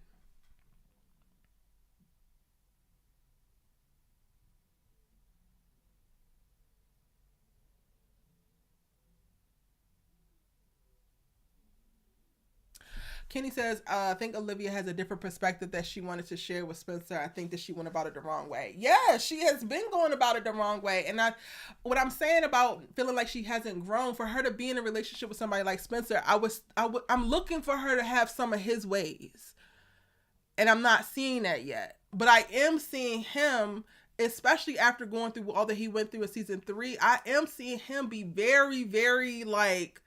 Kenny says, I think Olivia has a different perspective that she wanted to share with Spencer. I think that she went about it the wrong way. Yeah, she has been going about it the wrong way. And what I'm saying about feeling like she hasn't grown, for her to be in a relationship with somebody like Spencer, I'm looking for her to have some of his ways. And I'm not seeing that yet. But I am seeing him, especially after going through all that he went through in season 3. I am seeing him be very, very like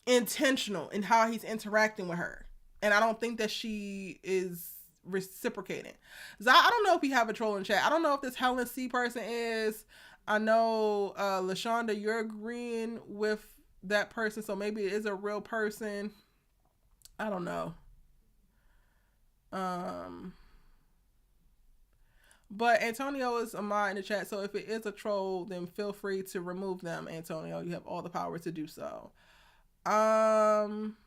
intentional in how he's interacting with her. And I don't think that she is reciprocating. So I don't know if we have a troll in chat. I don't know if this Helen C person is. I know LaShonda, you're agreeing with that person, so maybe it is a real person. I don't know. Um but Antonio is a mod in the chat, so if it is a troll, then feel free to remove them, Antonio. You have all the power to do so. Um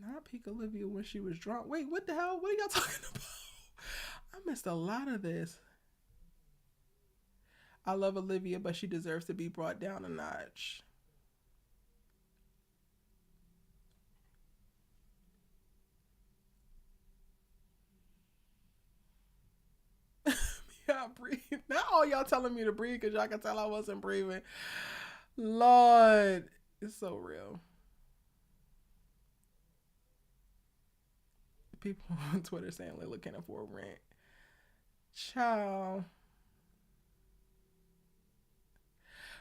Not peak Olivia when she was drunk. Wait, what the hell? What are y'all talking about? I missed a lot of this. I love Olivia, but she deserves to be brought down a notch. Yeah, breathe. Not all y'all telling me to breathe because y'all can tell I wasn't breathing. Lord, it's so real. People on Twitter saying Layla can't afford rent. Ciao.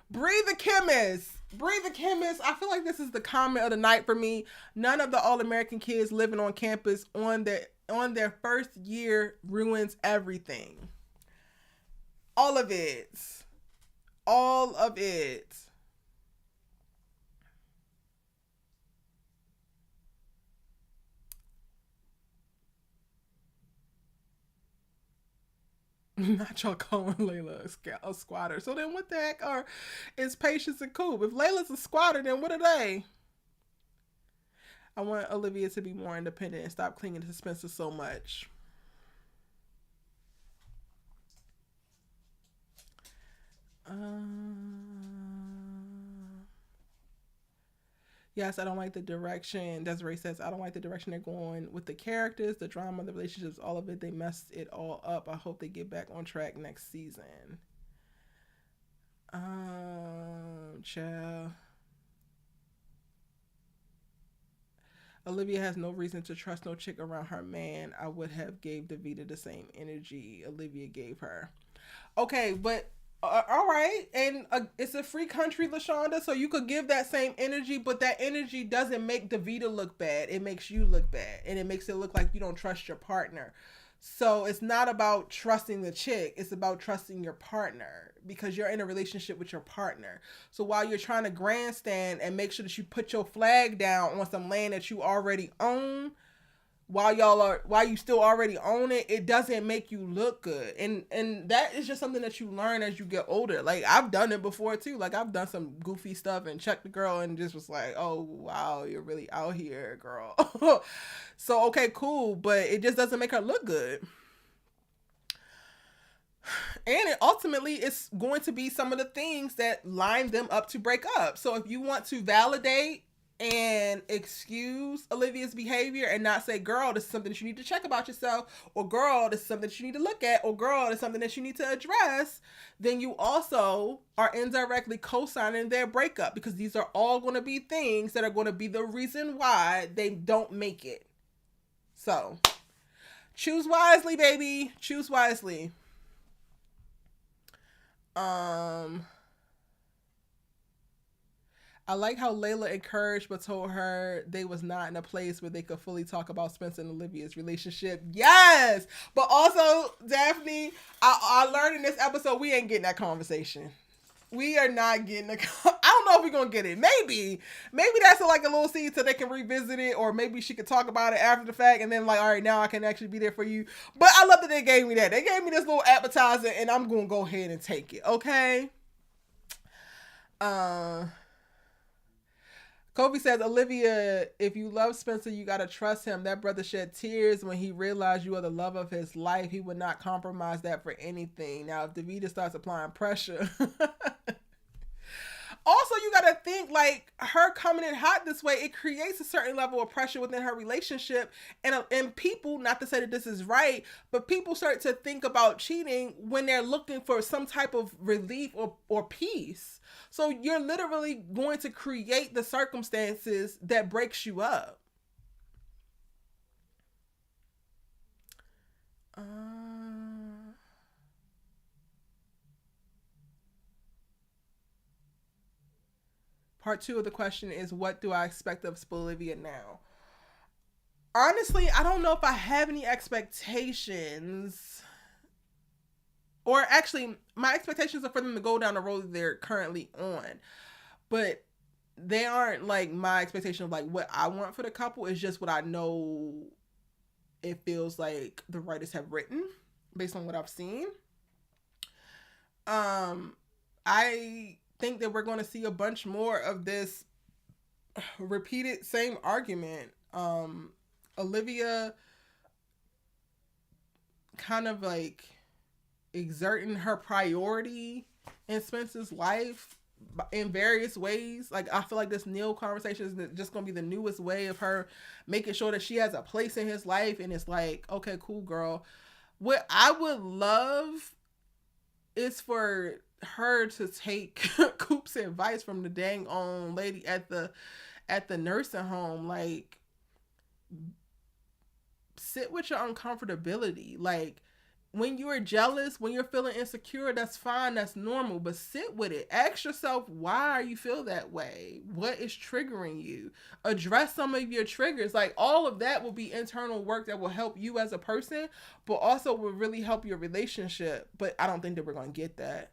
Breathe the chemist. Breathe the chemist. I feel like this is the comment of the night for me. None of the All American kids living on campus on their first year ruins everything. All of it. All of it. Not y'all calling Layla a squatter. So then what the heck is Patience and Coop? If Layla's a squatter, then what are they? I want Olivia to be more independent and stop clinging to Spencer so much. Yes, I don't like the direction. Desiree says, I don't like the direction they're going with the characters, the drama, the relationships, all of it. They messed it all up. I hope they get back on track next season. Child. Olivia has no reason to trust no chick around her man. I would have gave Davita the same energy Olivia gave her. Okay, but all right, and it's a free country, Lashonda, so you could give that same energy, but that energy doesn't make Davita look bad. It makes you look bad, and it makes it look like you don't trust your partner. So it's not about trusting the chick, it's about trusting your partner because you're in a relationship with your partner. So while you're trying to grandstand and make sure that you put your flag down on some land that you already own, while you still already own it, it doesn't make you look good. And that is just something that you learn as you get older. Like, I've done it before too. Like, I've done some goofy stuff and checked the girl and just was like, oh wow, you're really out here, girl. So okay, cool, but it just doesn't make her look good. And it ultimately is going to be some of the things that line them up to break up. So if you want to validate and excuse Olivia's behavior and not say, girl, this is something that you need to check about yourself, or girl, this is something that you need to look at, or girl, this is something that you need to address, then you also are indirectly co-signing their breakup, because these are all going to be things that are going to be the reason why they don't make it. So choose wisely, baby. Choose wisely. I like how Layla encouraged but told her they was not in a place where they could fully talk about Spencer and Olivia's relationship. Yes! But also, Daphne, I learned in this episode we ain't getting that conversation. We are not getting I don't know if we're going to get it. Maybe that's like a little seed so they can revisit it, or maybe she could talk about it after the fact and then like, all right, now I can actually be there for you. But I love that they gave me that. They gave me this little appetizer and I'm going to go ahead and take it. Okay? Kobe says, Olivia, if you love Spencer, you got to trust him. That brother shed tears when he realized you are the love of his life. He would not compromise that for anything. Now, if Davita starts applying pressure. Also, you got to think, like, her coming in hot this way, it creates a certain level of pressure within her relationship. And people, not to say that this is right, but people start to think about cheating when they're looking for some type of relief or peace. So you're literally going to create the circumstances that breaks you up. Part 2 of the question is, what do I expect of Olivia now? Honestly, I don't know if I have any expectations. Or actually, my expectations are for them to go down the road they're currently on. But they aren't like my expectation of like what I want for the couple. It's just what I know it feels like the writers have written based on what I've seen. I think that we're going to see a bunch more of this repeated same argument. Olivia kind of like exerting her priority in Spencer's life in various ways. Like, I feel like this Neil conversation is just going to be the newest way of her making sure that she has a place in his life. And it's like, okay, cool, girl. What I would love is for her to take Coop's advice from the dang on lady at the nursing home. Like, sit with your uncomfortability. Like, when you're jealous, when you're feeling insecure, that's fine, that's normal, but sit with it. Ask yourself, why you feel that way? What is triggering you? Address some of your triggers. Like, all of that will be internal work that will help you as a person, but also will really help your relationship. But I don't think that we're going to get that.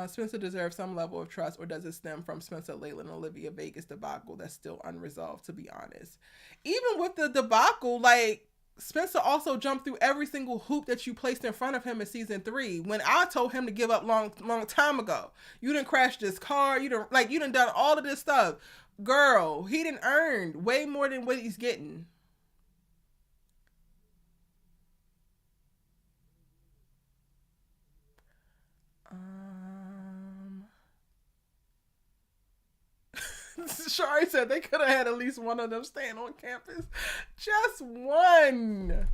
Spencer deserves some level of trust, or does it stem from Spencer, Layla, and Olivia Vegas debacle that's still unresolved, to be honest? Even with the debacle, like, Spencer also jumped through every single hoop that you placed in front of him in season 3. When I told him to give up long time ago, you didn't crash this car, you done done all of this stuff. Girl, he didn't earn way more than what he's getting. Shari said they could have had at least one of them staying on campus. Just one.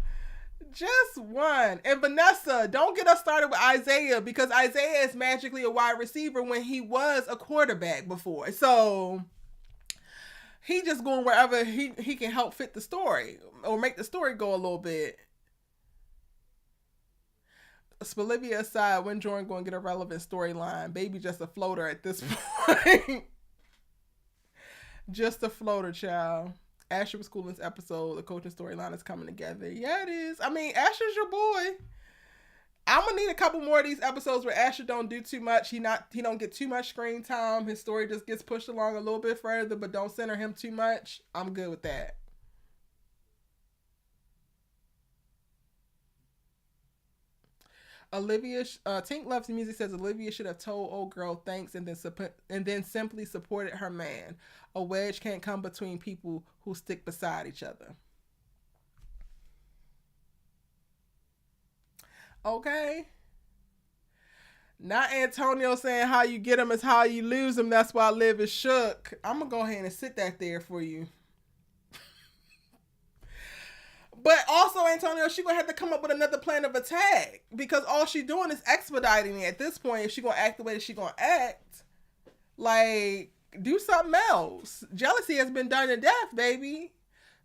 Just one. And Vanessa, don't get us started with Isaiah, because Isaiah is magically a wide receiver when he was a quarterback before. So he just going wherever he can help fit the story or make the story go a little bit. Olivia aside, when Jordan going to get a relevant storyline? Baby just a floater at this point. Just a floater, child. Asher was cool in this episode. The coaching storyline is coming together. Yeah, it is. I mean, Asher's your boy. I'm gonna need a couple more of these episodes where Asher don't do too much. He don't get too much screen time. His story just gets pushed along a little bit further, but don't center him too much. I'm good with that. Olivia, Tink Loves Music says Olivia should have told old girl thanks and then simply supported her man. A wedge can't come between people who stick beside each other. Okay. Not Antonio saying how you get them is how you lose them. That's why Liv is shook. I'm going to go ahead and sit that there for you. But also, Antonio, she going to have to come up with another plan of attack, because all she doing is expediting it at this point. If she going to act the way that she going to act, like, do something else. Jealousy has been done to death, baby.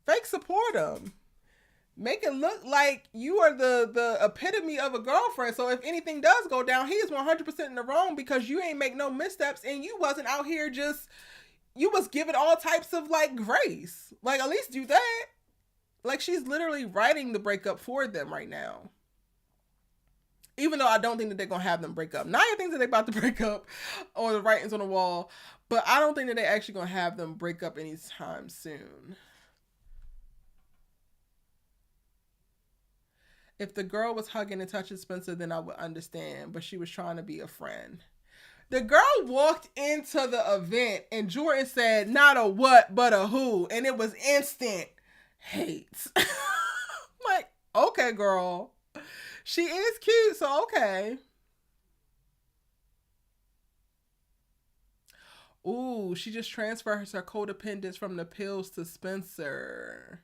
Fake support him. Make it look like you are the epitome of a girlfriend. So if anything does go down, he is 100% in the wrong, because you ain't make no missteps and you wasn't out here just, you was giving all types of like grace. Like, at least do that. Like, she's literally writing the breakup for them right now. Even though I don't think that they're going to have them break up. Naya thinks that they're about to break up, or the writing's on the wall. But I don't think that they're actually going to have them break up anytime soon. If the girl was hugging and touching Spencer, then I would understand. But she was trying to be a friend. The girl walked into the event and Jordan said, not a what, but a who. And it was instant hate. Like, okay, girl. She is cute, so okay. Ooh, she just transfers her codependence from the pills to Spencer.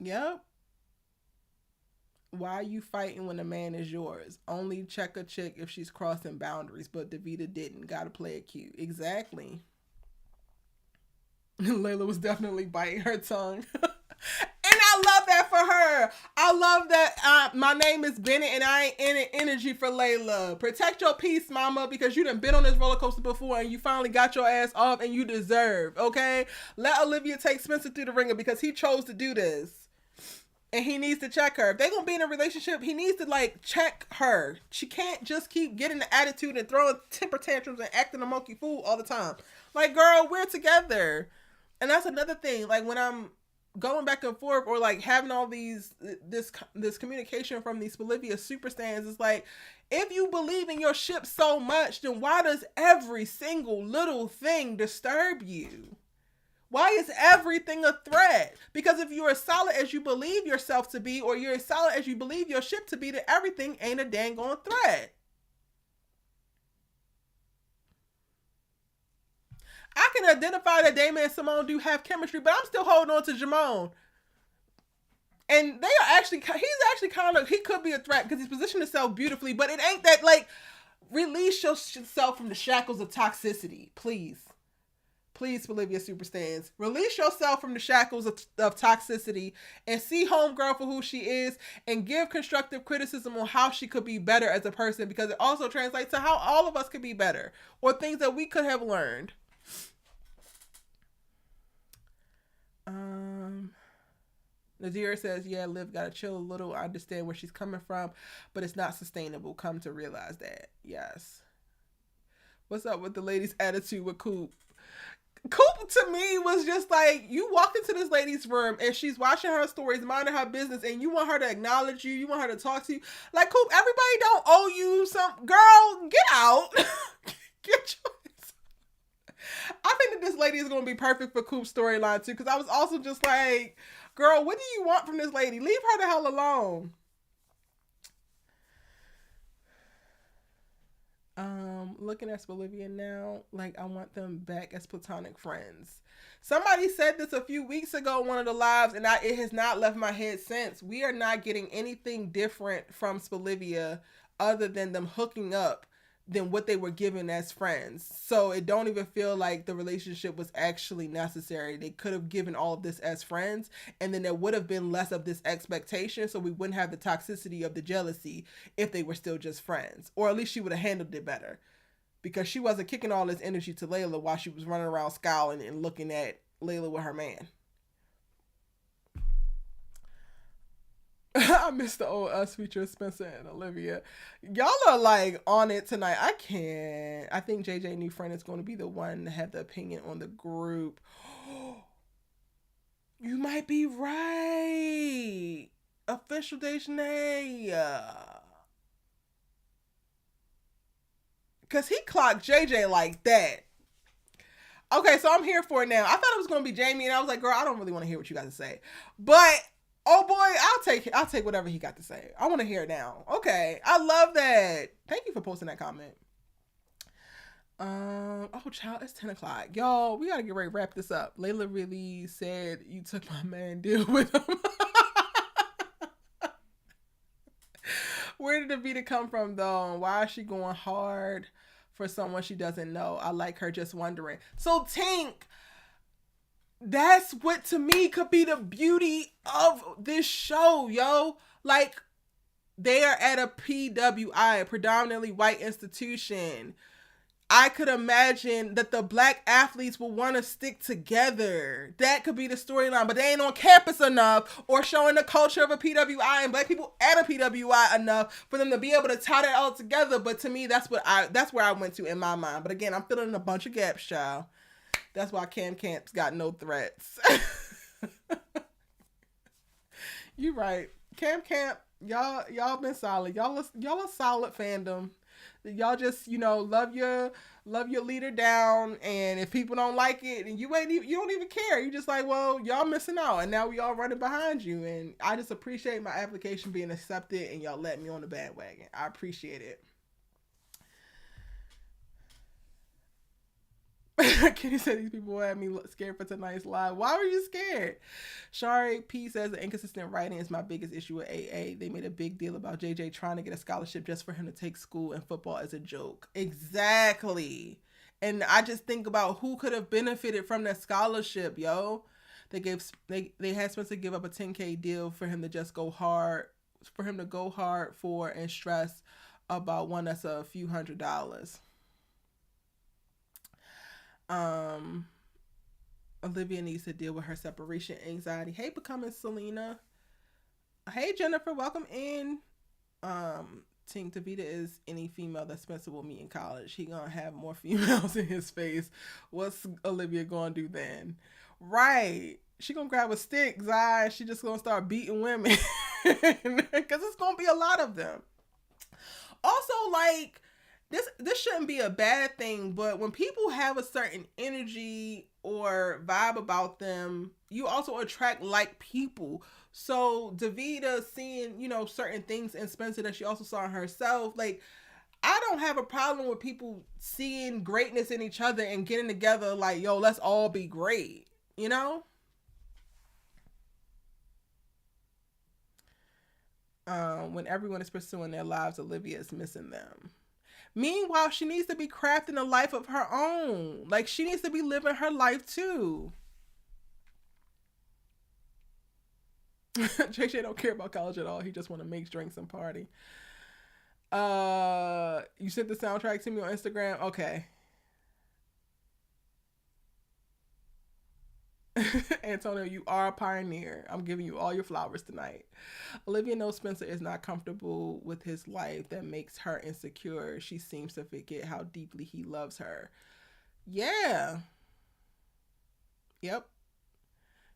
Yep. Why are you fighting when a man is yours? Only check a chick if she's crossing boundaries, but Davita didn't. Gotta play it cute. Exactly. Layla was definitely biting her tongue. And I love that for her. I love that my name is Bennett and I ain't in it energy for Layla. Protect your peace, mama, because you done been on this roller coaster before and you finally got your ass off and you deserve, okay? Let Olivia take Spencer through the ringer because he chose to do this. And he needs to check her. If they're going to be in a relationship, he needs to, like, check her. She can't just keep getting the attitude and throwing temper tantrums and acting a monkey fool all the time. Like, girl, we're together. And that's another thing. Like, when I'm going back and forth or, like, having all this communication from these Olivia super stands, it's like, if you believe in your ship so much, then why does every single little thing disturb you? Why is everything a threat? Because if you're as solid as you believe yourself to be, or you're as solid as you believe your ship to be, then everything ain't a dang on threat. I can identify that Damon and Simone do have chemistry, but I'm still holding on to Jamone. And they are actually, he's actually kind of, he could be a threat because he's positioned himself beautifully, but it ain't that, like, release yourself from the shackles of toxicity, please. Please, Olivia Superstands, release yourself from the shackles of toxicity and see homegirl for who she is and give constructive criticism on how she could be better as a person, because it also translates to how all of us could be better or things that we could have learned. Nazira says, yeah, Liv gotta chill a little. I understand where she's coming from, but it's not sustainable. Come to realize that. Yes. What's up with the lady's attitude with Coop? Coop to me was just like, you walk into this lady's room and she's watching her stories, minding her business, and you want her to acknowledge you, you want her to talk to you. Like, Coop, everybody don't owe you some. Girl, get out. Get your. I think that this lady is going to be perfect for Coop's storyline too, because I was also just like, girl, what do you want from this lady? Leave her the hell alone. Looking at Olivia now, like I want them back as platonic friends. Somebody said this a few weeks ago on one of the lives, and it has not left my head since. We are not getting anything different from Olivia other than them hooking up than what they were given as friends. So it don't even feel like the relationship was actually necessary. They could have given all of this as friends, and then there would have been less of this expectation, so we wouldn't have the toxicity of the jealousy if they were still just friends. Or at least she would have handled it better. Because she wasn't kicking all this energy to Layla while she was running around scowling and looking at Layla with her man. I missed the old Us feature Spencer and Olivia. Y'all are like on it tonight. I can't. I think JJ new friend is going to be the one to have the opinion on the group. You might be right. Official Dejanay. Because he clocked JJ like that. Okay, so I'm here for it now. I thought it was going to be Jamie, and I was like, girl, I don't really want to hear what you got to say. But, oh boy, I'll take whatever he got to say. I want to hear it now. Okay, I love that. Thank you for posting that comment. Oh, child, it's 10 o'clock. Y'all, we got to get ready to wrap this up. Layla really said you took my man, deal with him. Where did the Vita come from, though? Why is she going hard for someone she doesn't know? I like her, just wondering. So, Tink, that's what to me could be the beauty of this show, yo. Like, they are at a PWI, a predominantly white institution. I could imagine that the black athletes will want to stick together. That could be the storyline, but they ain't on campus enough or showing the culture of a PWI and black people at a PWI enough for them to be able to tie that all together. But to me, that's where I went to in my mind. But again, I'm filling in a bunch of gaps, child. That's why Camp's got no threats. You right. Camp, y'all been solid. Y'all a solid fandom. Y'all just, love your leader down, and if people don't like it, and you don't even care. You just like, well, y'all missing out, and now we all running behind you, and I just appreciate my application being accepted, and y'all let me on the bandwagon. I appreciate it. Kenny said these people had me scared for tonight's live. Why were you scared? Shari P says the inconsistent writing is my biggest issue with AA. They made a big deal about JJ trying to get a scholarship just for him to take school and football as a joke. Exactly. And I just think about who could have benefited from that scholarship, yo. They had Spencer give up a $10K deal for him to just go hard, for and stress about one that's a few $100s. Olivia needs to deal with her separation anxiety. Hey, Becoming Selena. Hey, Jennifer, welcome in. Tink Davita is any female that Spencer will meet in college. He gonna have more females in his face. What's Olivia gonna do then? Right. She gonna grab a stick, Zai. She just gonna start beating women. Because it's gonna be a lot of them. Also, like, this shouldn't be a bad thing, but when people have a certain energy or vibe about them, you also attract like people. So Davida seeing, certain things in Spencer that she also saw in herself, like, I don't have a problem with people seeing greatness in each other and getting together like, yo, let's all be great, When everyone is pursuing their lives, Olivia is missing them. Meanwhile, she needs to be crafting a life of her own. Like, she needs to be living her life too. JJ don't care about college at all. He just want to make drinks and party. You sent the soundtrack to me on Instagram? Okay. Antonio, you are a pioneer. I'm giving you all your flowers tonight. Olivia knows Spencer is not comfortable with his life. That makes her insecure. She seems to forget how deeply he loves her. Yeah. Yep.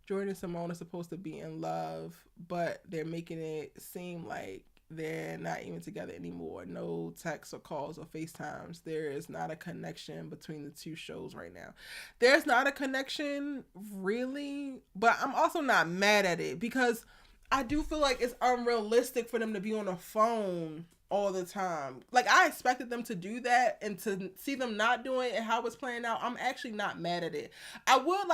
Jordan and Simone are supposed to be in love, but they're making it seem like they're not even together anymore. No texts or calls or FaceTimes. There is not a connection between the two shows right now. There's not a connection, really, but I'm also not mad at it because I do feel like it's unrealistic for them to be on the phone all the time. Like, I expected them to do that, and to see them not doing it and how it's playing out, I'm actually not mad at it. I would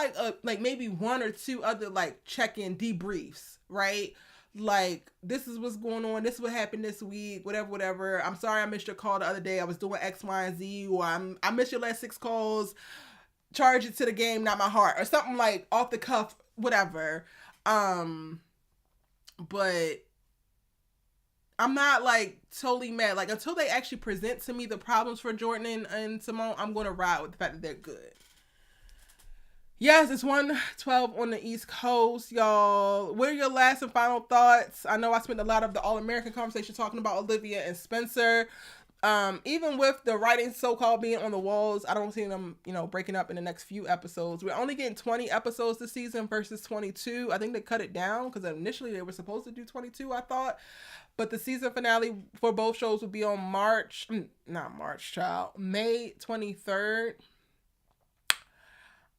like maybe one or two other like check-in debriefs, right? Like, this is what's going on, this is what happened this week, whatever. I'm sorry I missed your call the other day, I was doing X, Y, and Z, or I missed your last 6 calls, charge it to the game, not my heart, or something like off the cuff, whatever. But I'm not like totally mad. Like, until they actually present to me the problems for Jordan and Simone, I'm going to ride with the fact that they're good. Yes, it's 1:12 on the East Coast, y'all. What are your last and final thoughts? I know I spent a lot of the All-American conversation talking about Olivia and Spencer. Even with the writing so-called being on the walls, I don't see them, breaking up in the next few episodes. We're only getting 20 episodes this season versus 22. I think they cut it down because initially they were supposed to do 22, I thought. But the season finale for both shows will be on May 23rd.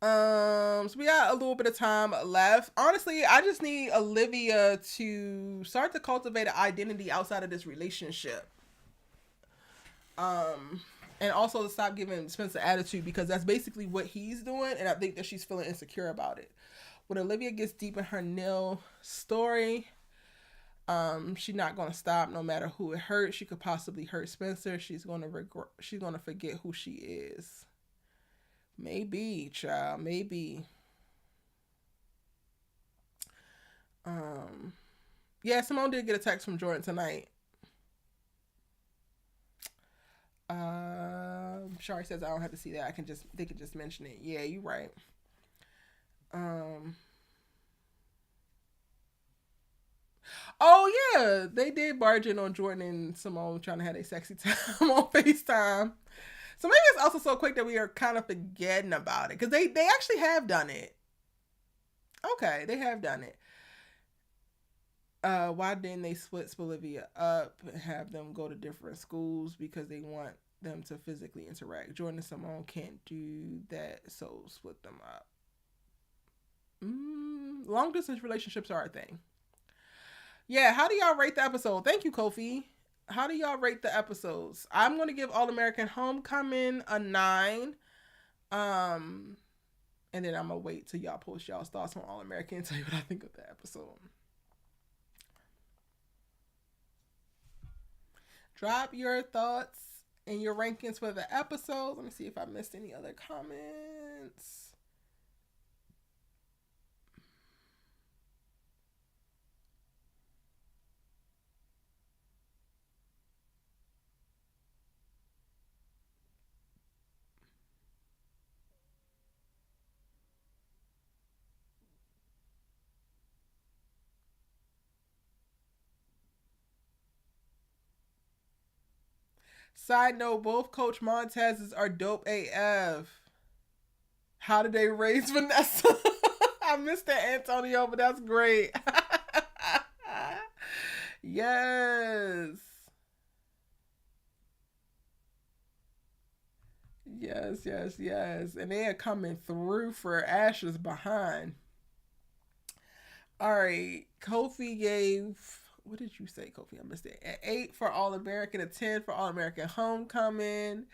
So we got a little bit of time left. Honestly, I just need Olivia to start to cultivate an identity outside of this relationship. And also to stop giving Spencer attitude, because that's basically what he's doing, and I think that she's feeling insecure about it. When Olivia gets deep in her Neil story, she's not going to stop no matter who it hurts. She could possibly hurt Spencer. She's going to forget who she is. Maybe, child, maybe. Yeah, Simone did get a text from Jordan tonight. Shari says I don't have to see that. They could just mention it. Yeah, you're right. Oh yeah, they did barge in on Jordan and Simone trying to have a sexy time on FaceTime. So maybe it's also so quick that we are kind of forgetting about it, because they actually have done it. Okay, they have done it. Why didn't they split Olivia up and have them go to different schools? Because they want them to physically interact. Jordan and Simone can't do that, so split them up. Long distance relationships are a thing. Yeah, how do y'all rate the episode? Thank you, Kofi. How do y'all rate the episodes? I'm going to give All American Homecoming a 9. And then I'm going to wait till y'all post y'all's thoughts on All American and tell you what I think of the episode. Drop your thoughts and your rankings for the episodes. Let me see if I missed any other comments. Side note, both Coach Montez's are dope AF. How did they raise Vanessa? I missed that, Antonio, but that's great. Yes. Yes. And they are coming through for Asher's behind. All right. Kofi gave... What did you say, Kofi? I missed it. An 8 for All American, a 10 for All American Homecoming.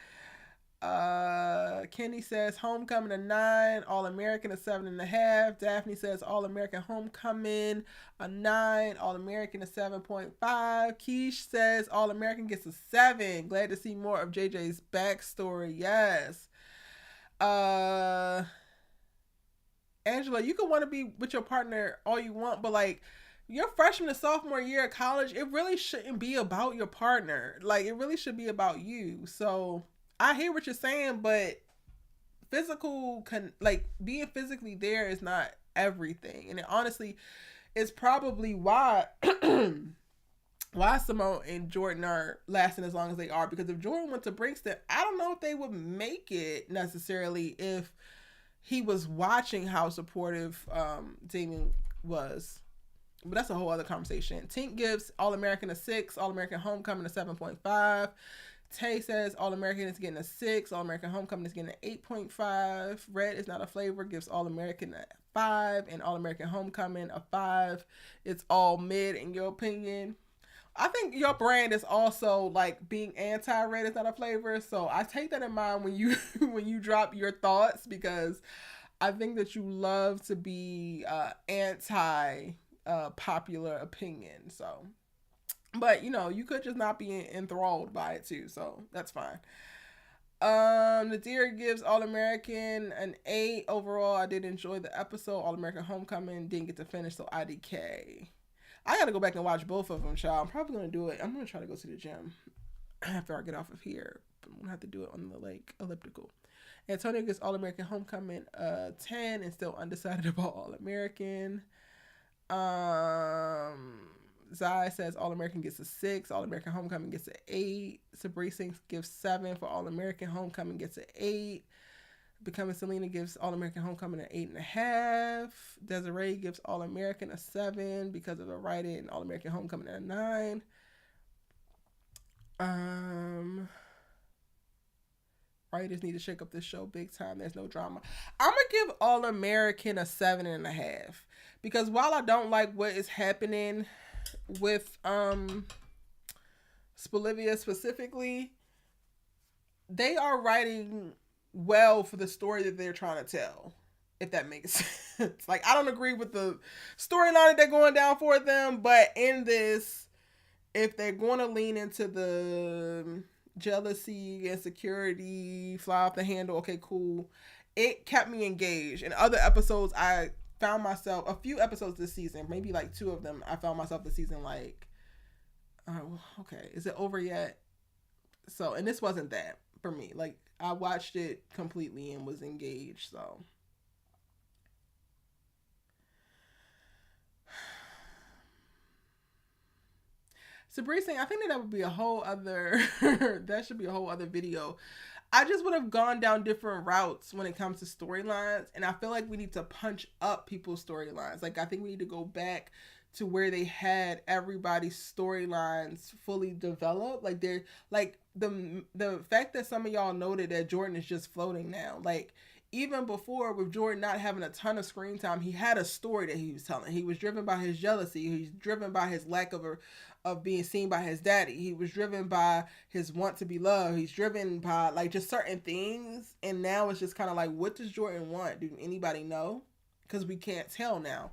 Kenny says Homecoming a 9, All American a 7.5. Daphne says All American Homecoming a 9, All American a 7.5. Keish says All American gets a 7. Glad to see more of JJ's backstory. Yes. Angela, you can want to be with your partner all you want, but like, your freshman and sophomore year of college, it really shouldn't be about your partner. Like, it really should be about you. So I hear what you're saying, but being physically there is not everything. And it honestly is probably why Simone and Jordan are lasting as long as they are. Because if Jordan went to Brixton, I don't know if they would make it necessarily if he was watching how supportive Damon was. But that's a whole other conversation. Tink gives All American a 6, All American Homecoming a 7.5. Tay says All American is getting a 6, All American Homecoming is getting an 8.5. Red is not a flavor gives All American a 5, and All American Homecoming a 5. It's all mid in your opinion. I think your brand is also like being anti-red is not a flavor, so I take that in mind when you when you drop your thoughts, because I think that you love to be anti popular opinion. So, but you know, you could just not be enthralled by it too, so that's fine. Nadir gives All American an 8 overall. I did enjoy the episode. All American Homecoming didn't get to finish, so IDK. I gotta go back and watch both of them, child. I'm probably gonna do it. I'm gonna try to go to the gym after I get off of here. I'm gonna have to do it on the like elliptical. Antonio gets All American Homecoming 10 and still undecided about All American. Zai says All American gets a 6. All American Homecoming gets an 8. Sabri Singh gives 7 for All American Homecoming gets an 8. Becoming Selena gives All American Homecoming an 8.5. Desiree gives All American a 7 because of the writing, and All American Homecoming a 9. Writers need to shake up this show big time. There's no drama. I'm gonna give All American a 7.5 because while I don't like what is happening with Olivia specifically, they are writing well for the story that they're trying to tell, if that makes sense. Like, I don't agree with the storyline that they're going down for them, but in this, if they're going to lean into the jealousy, insecurity, fly off the handle, okay, cool. It kept me engaged. In other episodes, I found myself, a few episodes this season, maybe like 2 of them, I found myself this season like, oh, okay, is it over yet? So, and this wasn't that for me. Like, I watched it completely and was engaged, so. Sabri saying, I think that would be a whole other, that should be a whole other video. I just would have gone down different routes when it comes to storylines, and I feel like we need to punch up people's storylines. Like, I think we need to go back to where they had everybody's storylines fully developed. Like, they're like the fact that some of y'all noted that Jordan is just floating now. Like, even before, with Jordan not having a ton of screen time, he had a story that he was telling. He was driven by his jealousy. He's driven by his lack of being seen by his daddy. He was driven by his want to be loved. He's driven by like just certain things. And now it's just kind of like, what does Jordan want? Do anybody know? Because we can't tell now.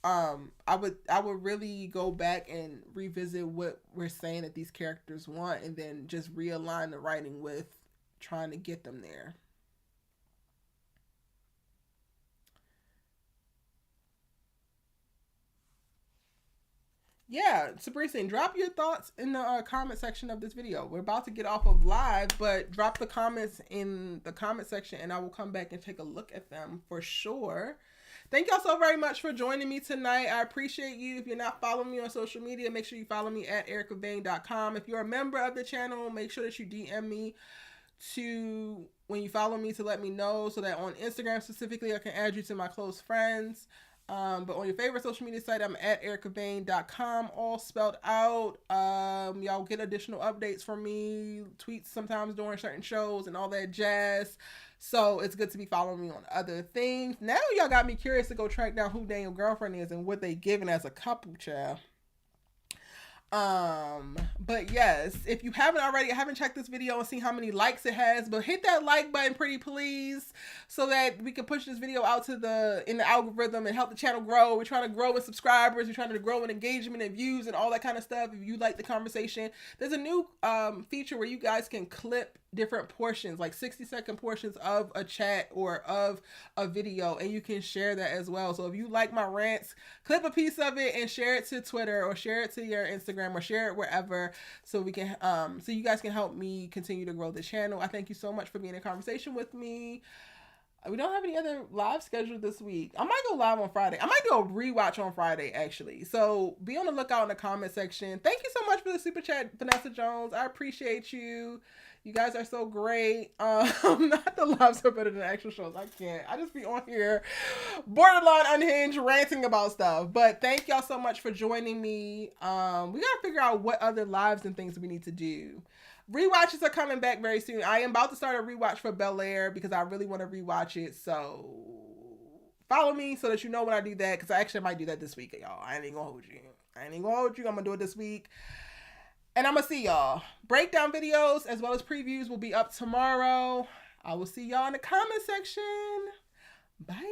I would really go back and revisit what we're saying that these characters want, and then just realign the writing with trying to get them there. Yeah, Sabrina, drop your thoughts in the comment section of this video. We're about to get off of live, but drop the comments in the comment section and I will come back and take a look at them for sure. Thank y'all so very much for joining me tonight. I appreciate you. If you're not following me on social media, make sure you follow me at ericavane.com. If you're a member of the channel, make sure that you DM me when you follow me to let me know, so that on Instagram specifically, I can add you to my close friends. But on your favorite social media site, I'm at ericavane.com, all spelled out. Y'all get additional updates from me, tweets sometimes during certain shows and all that jazz. So it's good to be following me on other things. Now y'all got me curious to go track down who Daniel's girlfriend is and what they given as a couple, child. But yes, if you haven't already, I haven't checked this video and seen how many likes it has, but hit that like button pretty please, so that we can push this video out to in the algorithm and help the channel grow. We're trying to grow in subscribers, we're trying to grow in engagement and views and all that kind of stuff. If you like the conversation, there's a new feature where you guys can clip different portions, like 60-second portions of a chat or of a video, and you can share that as well. So if you like my rants, clip a piece of it and share it to Twitter or share it to your Instagram or share it wherever, so we can so you guys can help me continue to grow the channel. I thank you so much for being in conversation with me. We don't have any other live scheduled this week. I might go live on Friday. I might do a rewatch on Friday, actually. So be on the lookout in the comment section. Thank you so much for the super chat, Vanessa Jones. I appreciate you. You guys are so great. Not the lives are better than the actual shows. I can't. I just be on here borderline unhinged ranting about stuff. But thank y'all so much for joining me. We gotta figure out what other lives and things we need to do. Rewatches are coming back very soon. I am about to start a rewatch for Bel Air because I really want to rewatch it. So follow me so that you know when I do that, because I actually might do that this week, y'all. I ain't gonna hold you. I'm gonna do it this week. And I'm gonna see y'all. Breakdown videos as well as previews will be up tomorrow. I will see y'all in the comment section. Bye.